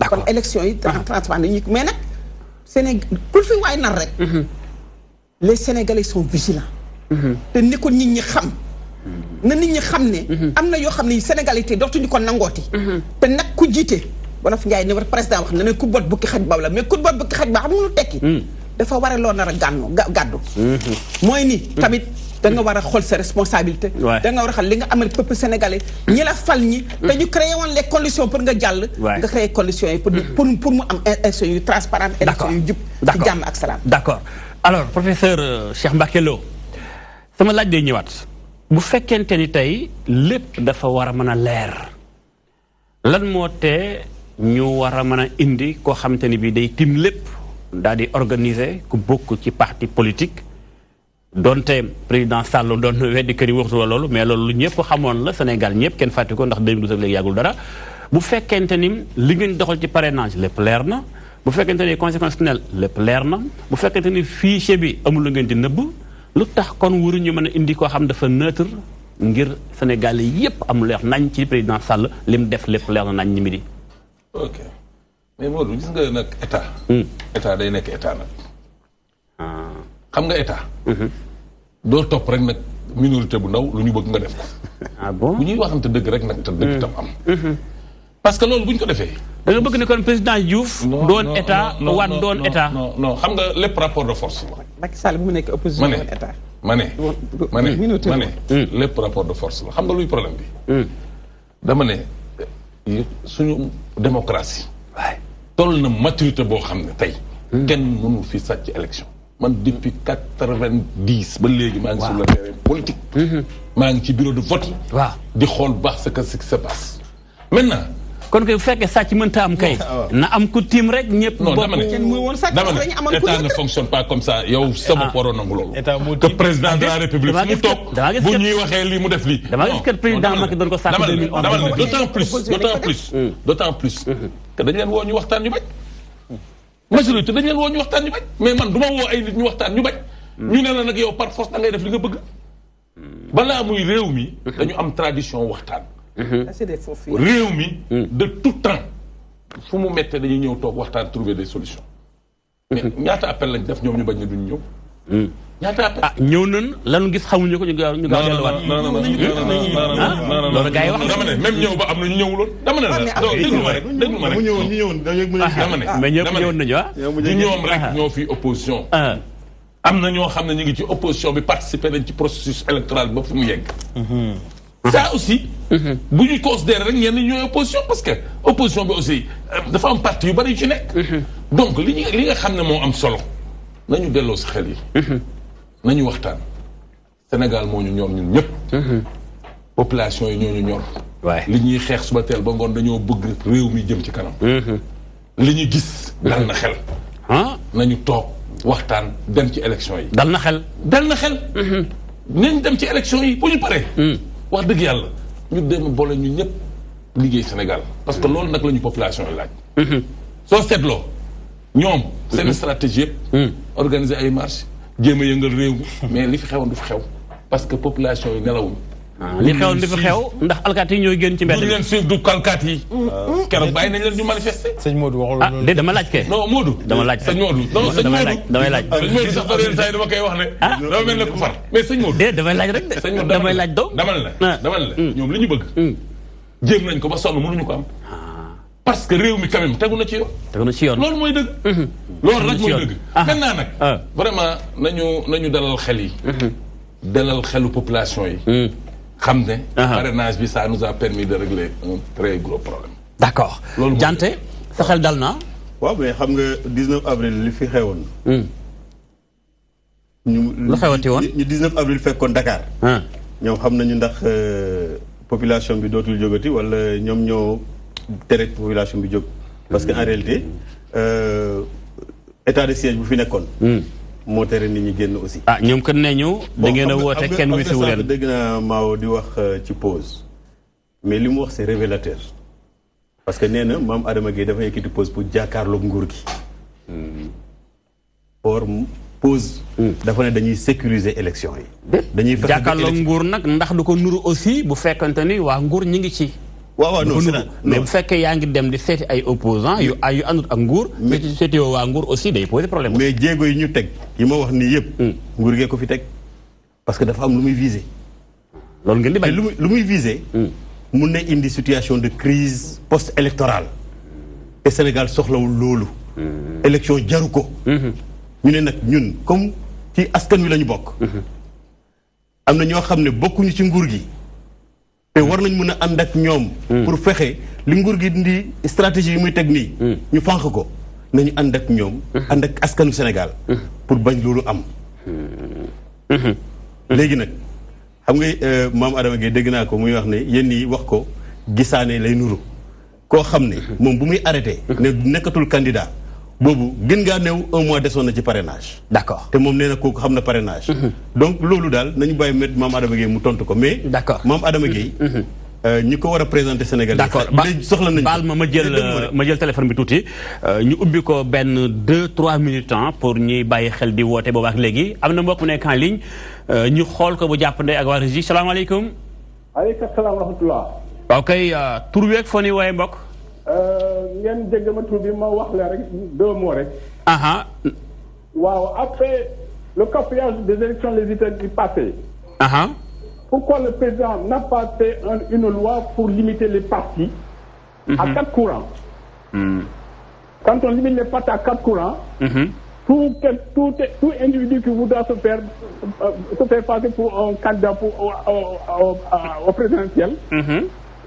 kon élection yi transparent nañu mais nag Sénégal ku fi waay nar rek. les Sénégalais sont vigilants. te ni ko nit ñi xam. na nit ñi xam ne. am na yoo xam ne Sénégalais tey dootuñu ko nangooti. te nag ku jiite. wala fi Ndiaye ne war président wax na ne ku bot bukki xaj ba la mais ku bot bukki xaj ba xam nga lu tekki. dafa war a loo nar a gàddu. mooy ni tamit da nga war a xool sa responsabilité. da nga war a xam li nga amal peuple sénégalais ñi la fal ñi. te ñu créé woon les conditions pour nga jàll. nga créé conditions yi pour mu am élection yu transparente. élection yu jub ci jàmm ak salaam. d'accord alors professeur Cheikh Mbacké Lo sama laaj day ñëwaat bu fekkente ni tey lépp dafa war a mën a leer lan moo tee ñu war a mën a indi koo xamante ni bii day tim lépp daal di organiser ku bokk ci parti politique donte président Sall doon weddi kër yi waxtu la loolu mais loolu lu ñëpp xamoon la Sénégal ñëpp kenn fàtte ko ndax 2012 ak léegi yàggul dara bu fekkente ni li ngeen doxal ci parrainage lépp leer na bu fekkente ni conséquence constitutionnelle lépp leer na bu fekkente ni fichier bi amul lu ngeen di nëbb lu tax kon waruñu mën a indi koo xam dafa neutre ngir Sénégal yëpp am leer nañ ci président Sall li mu def lépp leer na nañ ñi mi di ok mais Modou gis nga nag état. état day nekk état nag. xam nga état. doo topp rek nag minorité bu ndaw lu ñu bëgg nga def ko. ah bon bu ñuy waxante dëgg rek nag te dëgg tam am. parce que loolu bu ñu ko defee. da nga bëgg ne kon président Diouf. doon état Wade doon état. non xam nga lépp rapport de force la. Macky Sall bu mu nekk opposition woon état. ma ne lépp rapport de force la xam nga luy problème bi. dama ne suñu démocratie. waay toll na maturité boo xam ne tey. kenn mënul fi sàcc élection. man depuis 90 ba léegi maa ngi sur le terrain politique. maa ngi ci bureau de vote. waaw di xool baax ce qui se passe. maintenant. kon kay bu fekkee sàcc mënta am kay. na am ku tiim rek ñëpp. non dama ne dama ne état ne fonctionne pas comme ça yow sama waroon nangu loolu. que président de la république fu mu toog bu ñuy waxee lii mu def lii. dama gis que président Macky doon ko sàcc 2011. dama ne d'autant plus que dañ leen woo ñu waxtaan ñu bañ. majorité dañ leen woo ñu waxtaan ñu bañ. mais man du ma woo ay nit ñu waxtaan ñu bañ. ñu ne la nag yow par force da ngay def li nga bëgg. balaa muy réew mi. dañu am tradition waxtaan. réew mi de tout temps fu mu méttee dañuy ñëw toog waxtaan trouver des solutions mais ñaata appel lañ def ñoom ñu bañ ne duñ ñëw ñaata appel ñëw nañ lanu gis xamuñu ko ñu gaaw delluwaat loolu gars yi wax dama ne même ñëw ba am na ñu ñëwuloon dama ne la déglu ma rek mu ñëwoon dama ne mais ñëpp ñëwoon nañu ñu ñoom rek ñoo fi opposition am na ñoo xam ne ñu ngi ci opposition bi participer nañ ci processus électoral ba fu mu yegg ça aussi bu ñu considérer rek ñenn ñooy opposition parce que opposition bi aussi dafa am parti yu bari yu ci nekk donc li nga xam ne moo am solo nañu delloo si xel yi nañu waxtaan Sénégal moo ñu ñor ñun ñëpp population yi ñoo ñu ñor li ñuy xeex suba teel ba ngoon dañoo bëgg réew mi jëm ci kanam li ñu gis dal na xel nañu toog waxtaan dem ci élection yi dal na xel nañ dem ci élection yi bu ñu paree wax dëgg yàlla ñu dem boole ñu ñëpp liggéey Sénégal parce que loolu nag la ñu population yi laaj soo seetloo ñoom seen stratégie yëpp organiser ay marche jéem a yëngal réew mi mais li fi xewoon du fi xew parce que population yi nelawuñ li xewoon du fi xew ndax alkaat yi ñooy génn ci mbedd du leen suivre du alkaat yi keroog bàyyi nañ leen ñu manifester sëñ Modou waxul loolu dama laaj kay non Modou dama laaj sëñ Modou non sëñ Modou damay laaj sëñ Modou sax ba réen saa yi dama koy wax ne dama mel ne ko far mais sëñ Modou damay laaj rek de sëñ Modou damay laaj doo dama la ñoom li ñu bëgg jéem nañ ko ba sonn mënuñu ko am parce que réew mi quand même tegu na ci yoon loolu mooy dëgg loolu rek mooy dëgg maintenant nag vraiment nañu dalal xel yi dalal xelu population yi xam ne parrainage bi ça nous a permis de régler un très gros problème d'accord Dianté sa xel dal na waaw mais xam nga 19 avril li fi xewoon lu xewati woon ñu 19 avril fekkoon Dakar. ñoom xam nañu ndax population bi dootul jógati wala ñoom ñoo tere population bi jóg. parce que en réalité état de siège bu fi nekkoon. moo tere nit ñi génn aussi. ñoom kat nee ñu. da ngeen a woote kenn wisiwu leen dégg naa Mao di wax ci pause. mais li mu wax c'est révélateur. parce que nee na maam Adama Gueye dafa yëkkati pause pour jàkkaarloog nguur gi. or pause. dafa ne dañuy sécuriser élection yi. dañuy fexe jàkkaarloog nguur nag ndax du ko nuru aussi bu fekkante ni waa nguur ñi ngi ci. waaw non mais bu fekkee yaa ngi dem di seeti ay opposants yu àndut ak nguur. mais ci seeti waa nguur aussi day poser problème. mais jéego yi ñu teg yi ma wax nii yëpp. nguur gee ko fi teg parce que dafa am lu muy viser. loolu ngeen di bañ lu muy viser. mun na indi situation de crise post-électorale. te Sénégal soxlawul loolu. élection jaru ko. ñu ne nag ñun comme ci askan wi la ñu bokk. am na ñoo xam ne bokkuñu ci nguur gi. te war nañ mën a ànd ak ñoom. pour fexe li nguur gi di stratégie yi muy teg nii. ñu fànq ko nañu ànd ak ñoom. ànd ak askanu Sénégal. pour bañ loolu am. léegi nag xam nga maam Adama Gueye dégg naa ko muy wax ne yéen ñii wax ko gisaane lay nuru. koo xam ne moom bu muy arrêté. ne nekkatul candidat. boobu gën ngaa néew 1 mois desoon na ci parrainage. d'accord te moom nee na kooku xam na parrainage. donc loolu daal nañu bàyyi maam Adama Gueye mu tontu ko mais. d'accord maam Adama Gueye. ñi ko war a présenter Sénégal. d'accord soxla nañu baal ma jël téléphone bi tuuti. ñu ubbi ko benn 2-3 minutes temps pour ñuy bàyyi xel di woote boobu ak léegi am na mbokk mu nekk en ligne ñu xool ko bu jàppande ak waa régie salaamaaleykum. aleykum salaam wa rahmatulah. waaw kay tur wi ak foo ni wooye mbokk. ngeen jégg ma tur bi ma wax la rek 2 mots rek. waaw après le cafouillage des élections législatives passées. Pourquoi le président n'a pas fait une loi pour limiter les partis à 4 courants? Quand on limite les partis à 4 courants, tout individu qui voudra se faire passer pour un candidat au présidentiel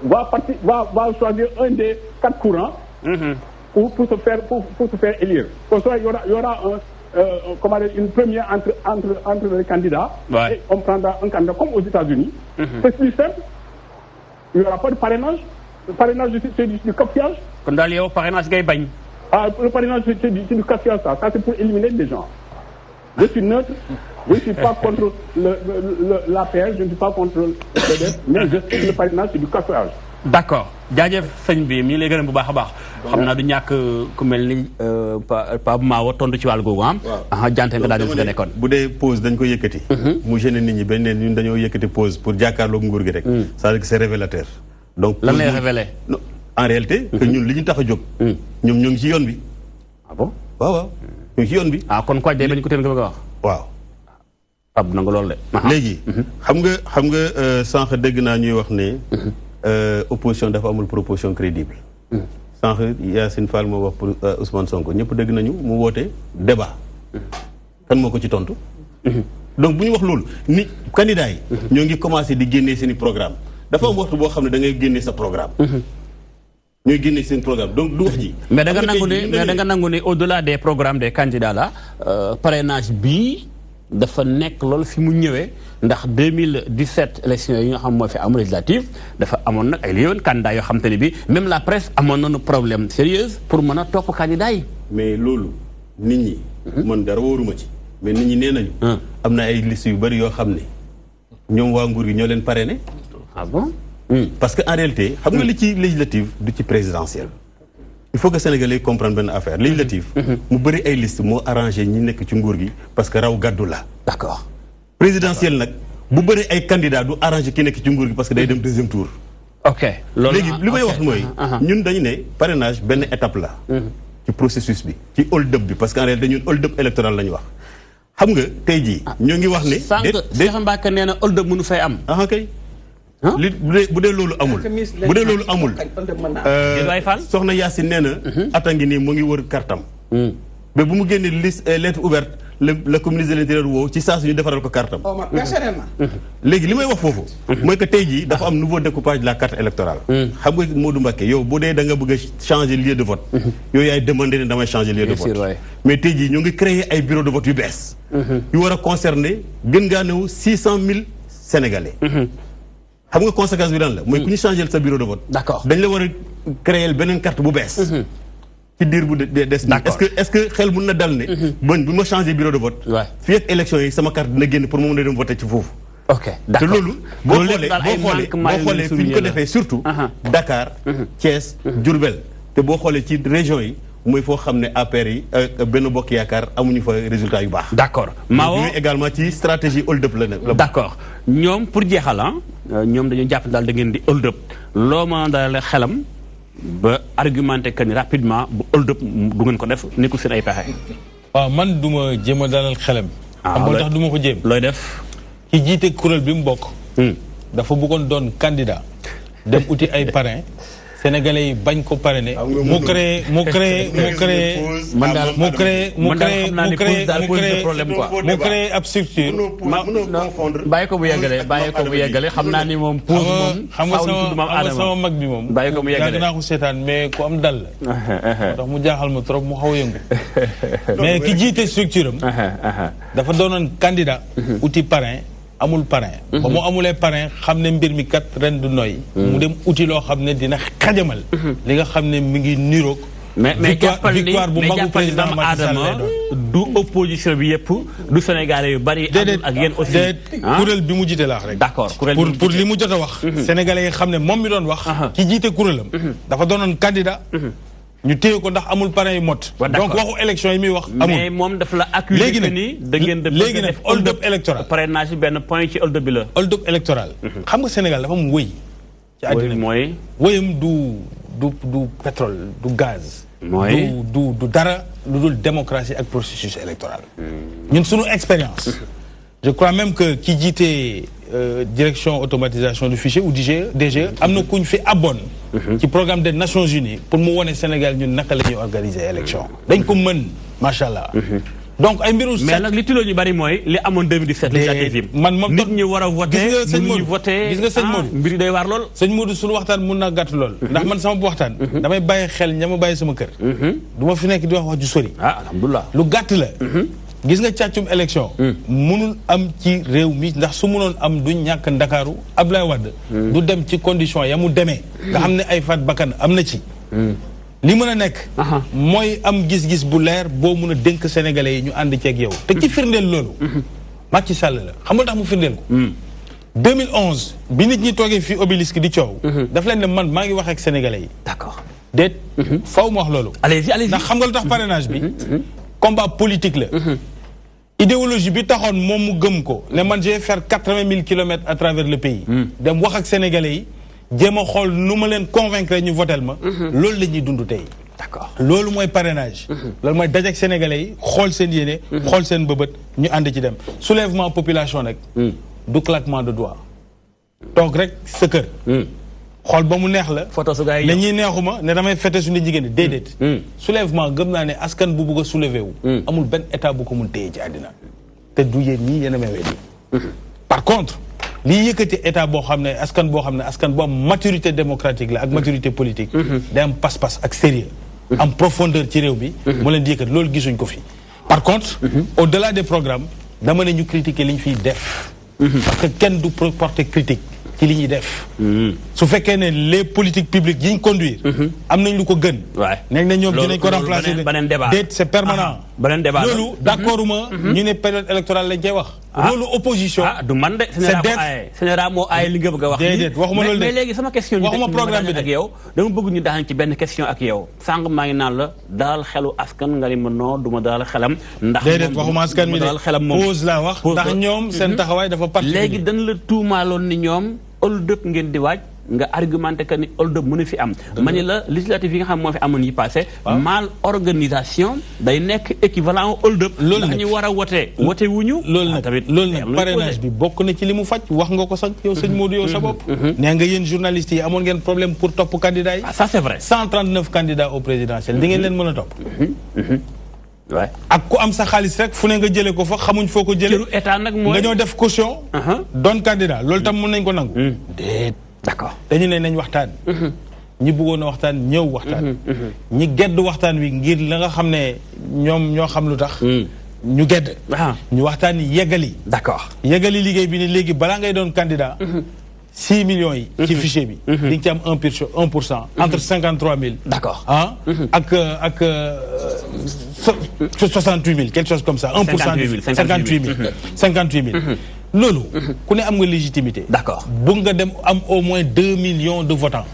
va choisir un des 4 courants pour se faire élire. Pour ça, il y aura une première entre les candidats. Ouais. Et on prendra un candidat comme aux États-Unis. C'est plus simple. Il n'y aura pas de parrainage. Le parrainage, c'est du cafouillage. Comme dans les parrainage, c'est bagne. Le parrainage, c'est du cafouillage, ça. Ça, c'est pour éliminer des gens. Je suis neutre. Je ne suis pas contre l'APR, je ne suis pas contre le PDS, mais je sais que le parrainage, c'est du cafouillage. D'accord. jaajëf sëñ bi mi ngi lay gërëm bu baax a baax. xam naa du ñàkk ku mel ni Pape Mawa tontu ci wàll googu am. jante nga daal di fi nekkoon. bu dee pause dañ ko yëkkati. mu gêné nit ñi benn ñun dañoo yëkkati pause pour jàkkaarloog nguur gi rek. c'est-à-dire que c'est révélateur. donc lan lay révélé. en réalité. que ñun li ñu tax a jóg. ñoom ñoo ngi ci yoon bi. ah bon waaw waaw ñu ngi ci yoon bi. kon quoi day bañ ko teen nga bëgg a wax. waaw. Pape nangu loolu de. léegi. xam nga sànq dégg naa ñuy wax ne. opposition dafa amul proposition crédible. sànq Yacine Fall moo wax pour Ousmane Sonko ñëpp dégg nañu mu woote débat. kan moo ko ci tontu. donc bu ñu wax loolu ni candidat yi. ñoo ngi commencé di génnee seen i programme dafa am waxtu boo xam ne da ngay génnee sa programme. ñooy génnee seen programme donc du wax ji. mais da nga nangu ne au-delà des programmes des candidats là parrainage bii dafa nekk loolu fi mu ñëwee ndax 2017 élections yi nga xam moo fi am législative dafa amoon nag ay liyoon candidats yoo xam te ne bi même la presse amoon nañu problème sérieux pour mën a topp candidats yi. mais loolu nit ñi. man dara wóoruma ci. mais nit ñi nee nañu. am na ay liste yu bëri yoo xam ne ñoom waa nguur gi ñoo leen parrainé. ah bon. parce que en réalité xam nga li ci législative du ci présidentielle. il faut que Sénégalais comprendre benn affaire législative. mu bëri ay liste moo arrangé ñi nekk ci nguur gi parce que raw gàddu la. d'accord. présidentielle nag bu bëri ay candidats du arrangé ki nekk ci nguur gi parce que day dem deuxième tour. ok loolu léegi li may wax mooy. ñun dañu ne parrainage benn étape la. ci processus bi ci hold up bi parce que en réalité ñun hold up électoral la ñu wax. xam nga tey jii. ñoo ngi wax ne. sànq Cheikh Mbacké nee na hold up mënu fay am. kay. li bu dee loolu amul bu dee loolu amul. soxna Yacine nee na. ata ngi nii mu ngi wër kartam. mais bu mu génnee liste lettre ouverte le communiste de l'intérieur woo ci saa su ñu defaral ko carte am. personnellement. léegi li may wax foofu. mooy que tey jii dafa am nouveau découpage de la carte électorale. xam nga Modou Mbacké yow bu dee da nga bëgg a changer lieu de vote. yow yaay demandé ne damay changer lieu de vote. mais tey jii ñu ngi créer ay bureau de vote yu bees. yu war a concerner gën ngaa néew 600 000 Sénégalais. xam nga conséquence bi lan la mooy ku ñu changer sa bureau de vote. d'accord dañ la war a créer beneen carte bu bees. ci diir bu des est-ce que xel mun na dal ne. bon bu ma changer bureau de vote. fii ak élection yi sama carte dina génn pour ma mën a dem voter ci foofu. ok d'accord te loolu. boo xoolee fi ñu ko defee surtout. Dakar. Thiès. Diourbel te boo xoolee ci région yi. mooy foo xam ne APR yi benn bokk yaakaar amuñu fa résultat yu baax. d'accord Mao également ci stratégie hold up la ne. d'accord ñoom pour jeexal ñoom dañu jàpp daal da ngeen di hold up loo mën a dalal xelam ba argumenté que ni rapidement bu hold up du ngeen ko def nekkul seen ay pexe. waaw man du ma jéem a dalal xelam. xam nga tax du ma ko jéem. looy def. ki jiite kuréel bi mu bokk. dafa bëggoon doon candidat. dem uti ay parrain. Sénégalais yi bañ ko parrainer. mu créé ab structure. bàyyi ko bu yeggale xam naa ni moom. xam nga sama mag bi moom. bàyyi ko bu yeggale yàgg naa ko seetaan mais ku am dal la. ndax mu jaaxal ma trop mu xaw a yëngu. mais ki jiite structure am. dafa doonoon candidat. uti parrain. amul parrain. ba mu amulee parrain xam ne mbir mi kat ren du noy. mu dem uti loo xam ne dina xajamal. li nga xam ne mi ngi niroog. mais victoire bu magu président Macky Sall lay doon. du opposition bi yëpp du Sénégalais yu bari. ak yéen aussi kuréel bi mu jiite laax rek. d'accord pour li mu jot a wax. Sénégalais yi xam ne moom mi doon wax. ki jiite kuréelam. dafa doonoon candidat. ñu téye ko ndax amul parrain yu mot. donc waxu élection yi muy wax. amul mais moom daf la accusé que ni da ngeen léegi nag hold up électoral. parrainage benn point ci hold up bi la. hold up électoral. xam nga Sénégal dafa am wëy. ci àddina mooy. wëyam du pétrole du gaz. mooy du dara lu dul démocratie ak processus électoral. ñun suñu expérience. je crois même que ki jiite direction automatisation du fichier ou DG am na ku ñu fi abonne ci programme des Nations Unies pour mu wone Sénégal ñun naka la ñuy organiser élection dañ ko mën macha allah. donc ay mbiru. mais nag li tiloo ñu bari mooy li amoon 2017. législative man moom nit ñi war a voté. gis nga sëñ Modou mbir yi day waar lool. sëñ Modou suñu waxtaan mun naa gàtt lool. ndax man sama waxtaan. damay bàyyi xel ña ma bàyyi sama kër. du ma fi nekk di wax ju sori. alhamdulilah lu gàtt la. gis nga càccum élection. mënul am ci réew mi ndax su mënoon am du ñàkk Ndakaaru Abdoulaye Wade. du dem ci condition ya mu demee. nga xam ne ay faat bakkan am na ci. li mën a nekk. mooy am gis-gis bu leer boo mun a dénk sénégalais yi ñu ànd ceeg yow. te ci firndeel loolu. Macky Sall la xam nga tax mu firndeel ko. 2011 bi nit ñi toogee fii obélisque di coow. daf leen ne man maa ngi wax ak sénégalais yi. d'accord déet. faw mu wax loolu. allez-y ndax xam nga lu tax parrainage bi. combat politique la. idéologie bi taxoon moom mu gëm ko ne man je vais faire 80 000 kilomètres à travers le pays. dem wax ak sénégalais yi jéem a xool nu ma leen convaincre ñu votel ma. loolu la ñuy dund tey. d'accord loolu mooy parrainage. loolu mooy dajeek sénégalais yi xool seen yéene. xool seen bëbët ñu ànd ci dem soulèvement population nag. du claquement de doigts. toog rek sa kër. xool ba mu neex la. photo su gars yi ne ñi neexuma ne damay fete suñu jigéen ñi déedéet. soulèvement gëm naa ne askan bu bugg a soulever wu. amul benn état bu ko mun téye ci àddina. te du yéen ñii yéen a may weddi. par contre liy yëkkati état boo xam ne askan boo am maturité démocratique la ak maturité politique. day am pas-pas ak sérieux am profondeur ci réew bi. mu leen di yëkkati loolu gisuñ ko fi. par contre. au-delà des programmes dama ne ñu critiquer li ñu fiy def. parce que kenn du porter critique ci li ñuy def. su fekkee ne les politiques publiques yi ñu conduire. am nañ lu ko gën. nañ ne ñoom dinañ ko remplacer. déet c'est permanent. beneen débat loolu d'accord ma ñu ne période électorale lañ koy wax. loolu opposition. du man de Sénégal moo aaye li nga bëgg a wax. déedéet waxuma loolu de mais léegi sama question. waxuma programme bi de ak yow dama bëgg ñu daan ci benn question ak yow. sànq maa ngi naan la dalal xelu askan nga ni ma non du ma dalal xelam. ndax déedéet waxuma askan mi de dalal xelam moom pause laa wax. ndax ñoom seen taxawaay dafa particulier. léegi dañ la tuumaaloon ni ñoom hold up ngeen di waaj nga argumenté que ni hold up mënu fi am. ma ni la législative yi nga xam moo fi amoon yi passé. mal organisation day nekk équivalent hold up. loolu nag ñu war a wote wuñu. loolu nag parrainage bi bokk na ci li mu faj wax nga ko sax yow sëñ Modou yow sa bopp. nee nga yéen journalistes yi amoon ngeen problème pour topp candidats yi. ça c'est vrai 139 candidats au présidentiel di ngeen leen mën a topp. ak ku am sa xaalis rek fu ne nga jëlee ko fa xamuñ foo ko jëlee. état nag mooy nga ñëw def caution. doon candidat loolu tam mën nañ ko nangu. déet. d'accord dañu ne nañ waxtaan. ñi bëggoon a waxtaan ñëw waxtaan. ñi gedd waxtaan wi ngir la nga xam ne ñoom ñoo xam lu tax. ñu gedd. ñu waxtaan yeggali. d'accord yeggali liggéey bi ni léegi balaa ngay doon candidat. 6 millions yi. ci fichier bi. di nga ci am 1%. entre 53 000. d'accord ak 68 000 quelque chose comme ça. 1%. 58 000. loolu. ku ne am nga légitimité. d'accord bu nga dem am au moins 2 millions de votants.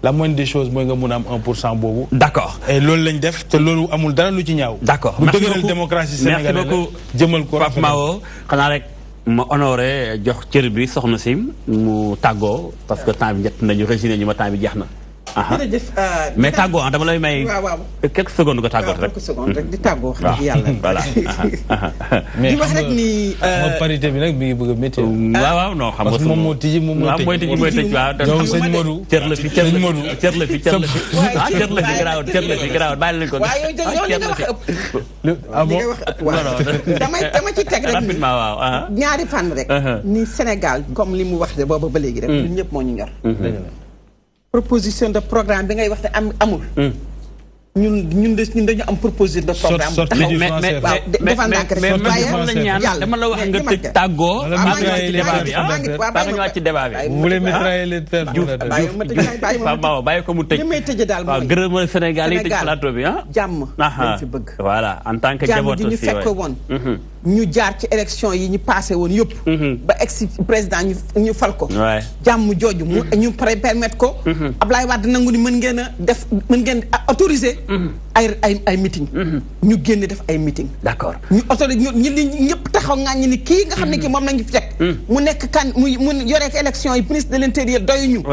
la moindre des choses mooy nga mun a am 1% boobu. d'accord et loolu lañ def te loolu amul dara lu ci ñaaw. d'accord bu dëgëral démocratie sénégalaise merci beaucoup jëmal ko Pape Mahawa xanaa rek ma honoré jox cër bi soxna si mu tàggoo parce que temps bi njëtt nañu résine ñu ma temps bi jeex na. jërëjëf mais tàggoo dama lay may. waaw quelques secondes nga tàggoo rek. quelques secondes rek di tàggoo. wax yàlla voilà. di wax rek ni. parité bi nag mi ngi bëgg a métti. waaw non xam nga. parce que moom moo tijji moom moo tëj. mooy tëj waaw. donc sëñ Modou. cër la fi cër la fi cër la fi garaawul bàyyi lañ ko. waaw yow li nga wax ëpp. ah bon li nga wax ëpp waaw. dama ci teg rek rapidement waaw. ñaari fan rek. ni Sénégal comme li mu wax de booba ba léegi rek. ñun ñëpp moo ñu ñor. proposition de programme bi ngay wax ne amul. ñun dañu am proposition de programme. mais defal naa ko rek dama la wax nga tëj tàggoo. ci débat bi. vous voulez mitrailler les terres. bàyyi ko mu tëj. li may tëjee daal mooy gërëmal Sénégal yi tëj plateau bi jàmm lañ fi bëgg. voilà en tant que jaboot jàmm ji ñu fekk woon. ñu jaar ci élection yi ñu passé woon yëpp. ba ex président ñu fal ko. jàmm jooju ñu permettre ko. Ablaye Wade nangu ni mën ngeen autoriser. ay meeting. ñu génn def ay meeting. d'accord ñu autoriser ñu ñëpp taxaw ŋàññi ni kii nga xam ne kii moom lañu fi teg. mu nekk kan mu yore ko élection yi ministre de l'intérieur doyuñu.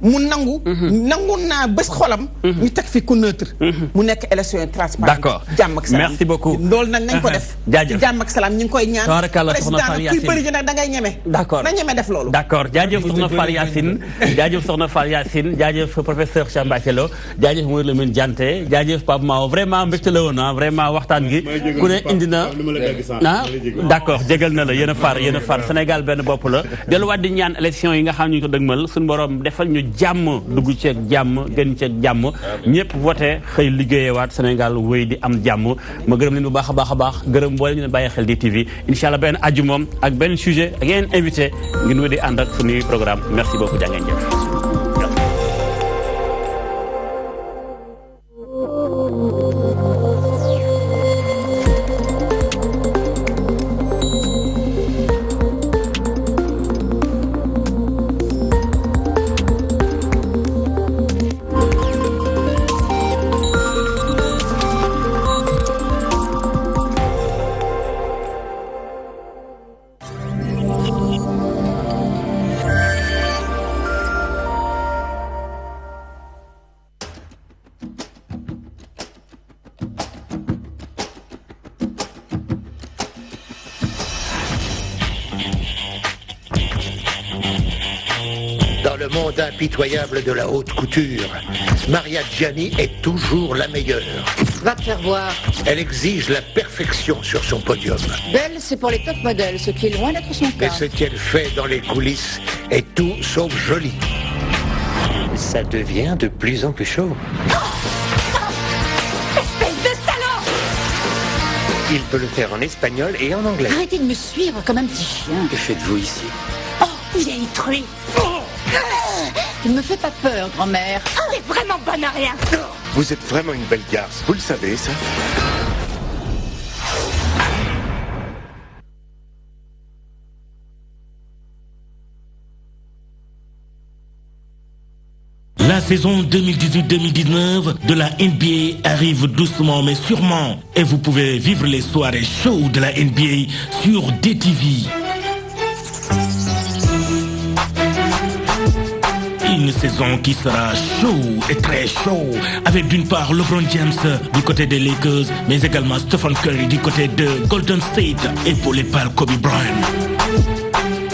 mu nangu naa bés xolam. ñu teg fi ku neutre. mu nekk élection yi transparente. d'accord jàmm ak salaam merci beaucoup. loolu nag nañ ko def. jaajëf jàmm ak salaam ñu ngi koy ñaan. président nag kuy bëri ji nag da ngay ñeme. d'accord na ñeme def loolu. d'accord jaajëf soxna Fall Yacine. jaajëf soxna Fall Yacine jaajëf professeur Cheikh Mbacké Lo jaajëf Mouhamed Lamine Dianté jaajëf Pape Mahawa vraiment mbégte la woon vraiment waxtaan gi. ku ne indi na d'accord jégal na la yéen a far Sénégal benn bopp la. delluwaat di ñaan élection yi nga xam ñu ko dëgmal suñu borom defal ñu jàmm dugg ceeg jàmm gën ceeg jàmm ñëpp voté xëy liggéeyewaat Sénégal wéy di am jàmm ma gërëm leen bu baax a baax gërëm boole ñu ne bàyyi xel di TV incha allah benn aju moom ak benn sujet ak yeneen invité ngeen wéy di ànd ak suñuy programme merci beaucoup jaa ngeen jëf. Impitoyable de la haute couture, Maria Gianni est toujours la meilleure. Va te faire voir. Elle exige la perfection sur son podium. Belle, c'est pour les top modèles, ce qui est loin d'être son cas. Mais ce qu'elle fait dans les coulisses est tout sauf joli. Ça devient de plus en plus chaud. Espèce de salaud! Il peut le faire en espagnol et en anglais. Arrêtez de me suivre comme un petit chien. Que faites-vous ici? Oh, vieille truie! Tu ne me fais pas peur, grand-mère. T'es vraiment bonne à rien. Vous êtes vraiment une belle garce, vous le savez, ça? La saison 2018-2019 de la NBA arrive doucement mais sûrement. Et vous pouvez vivre les soirées chaudes de la NBA sur DTV. Une saison qui sera chaud et très chaud, avec d'une part LeBron James du côté des Lakers, mais également Stephen Curry du côté de Golden State, épaulé par Kobe Bryant.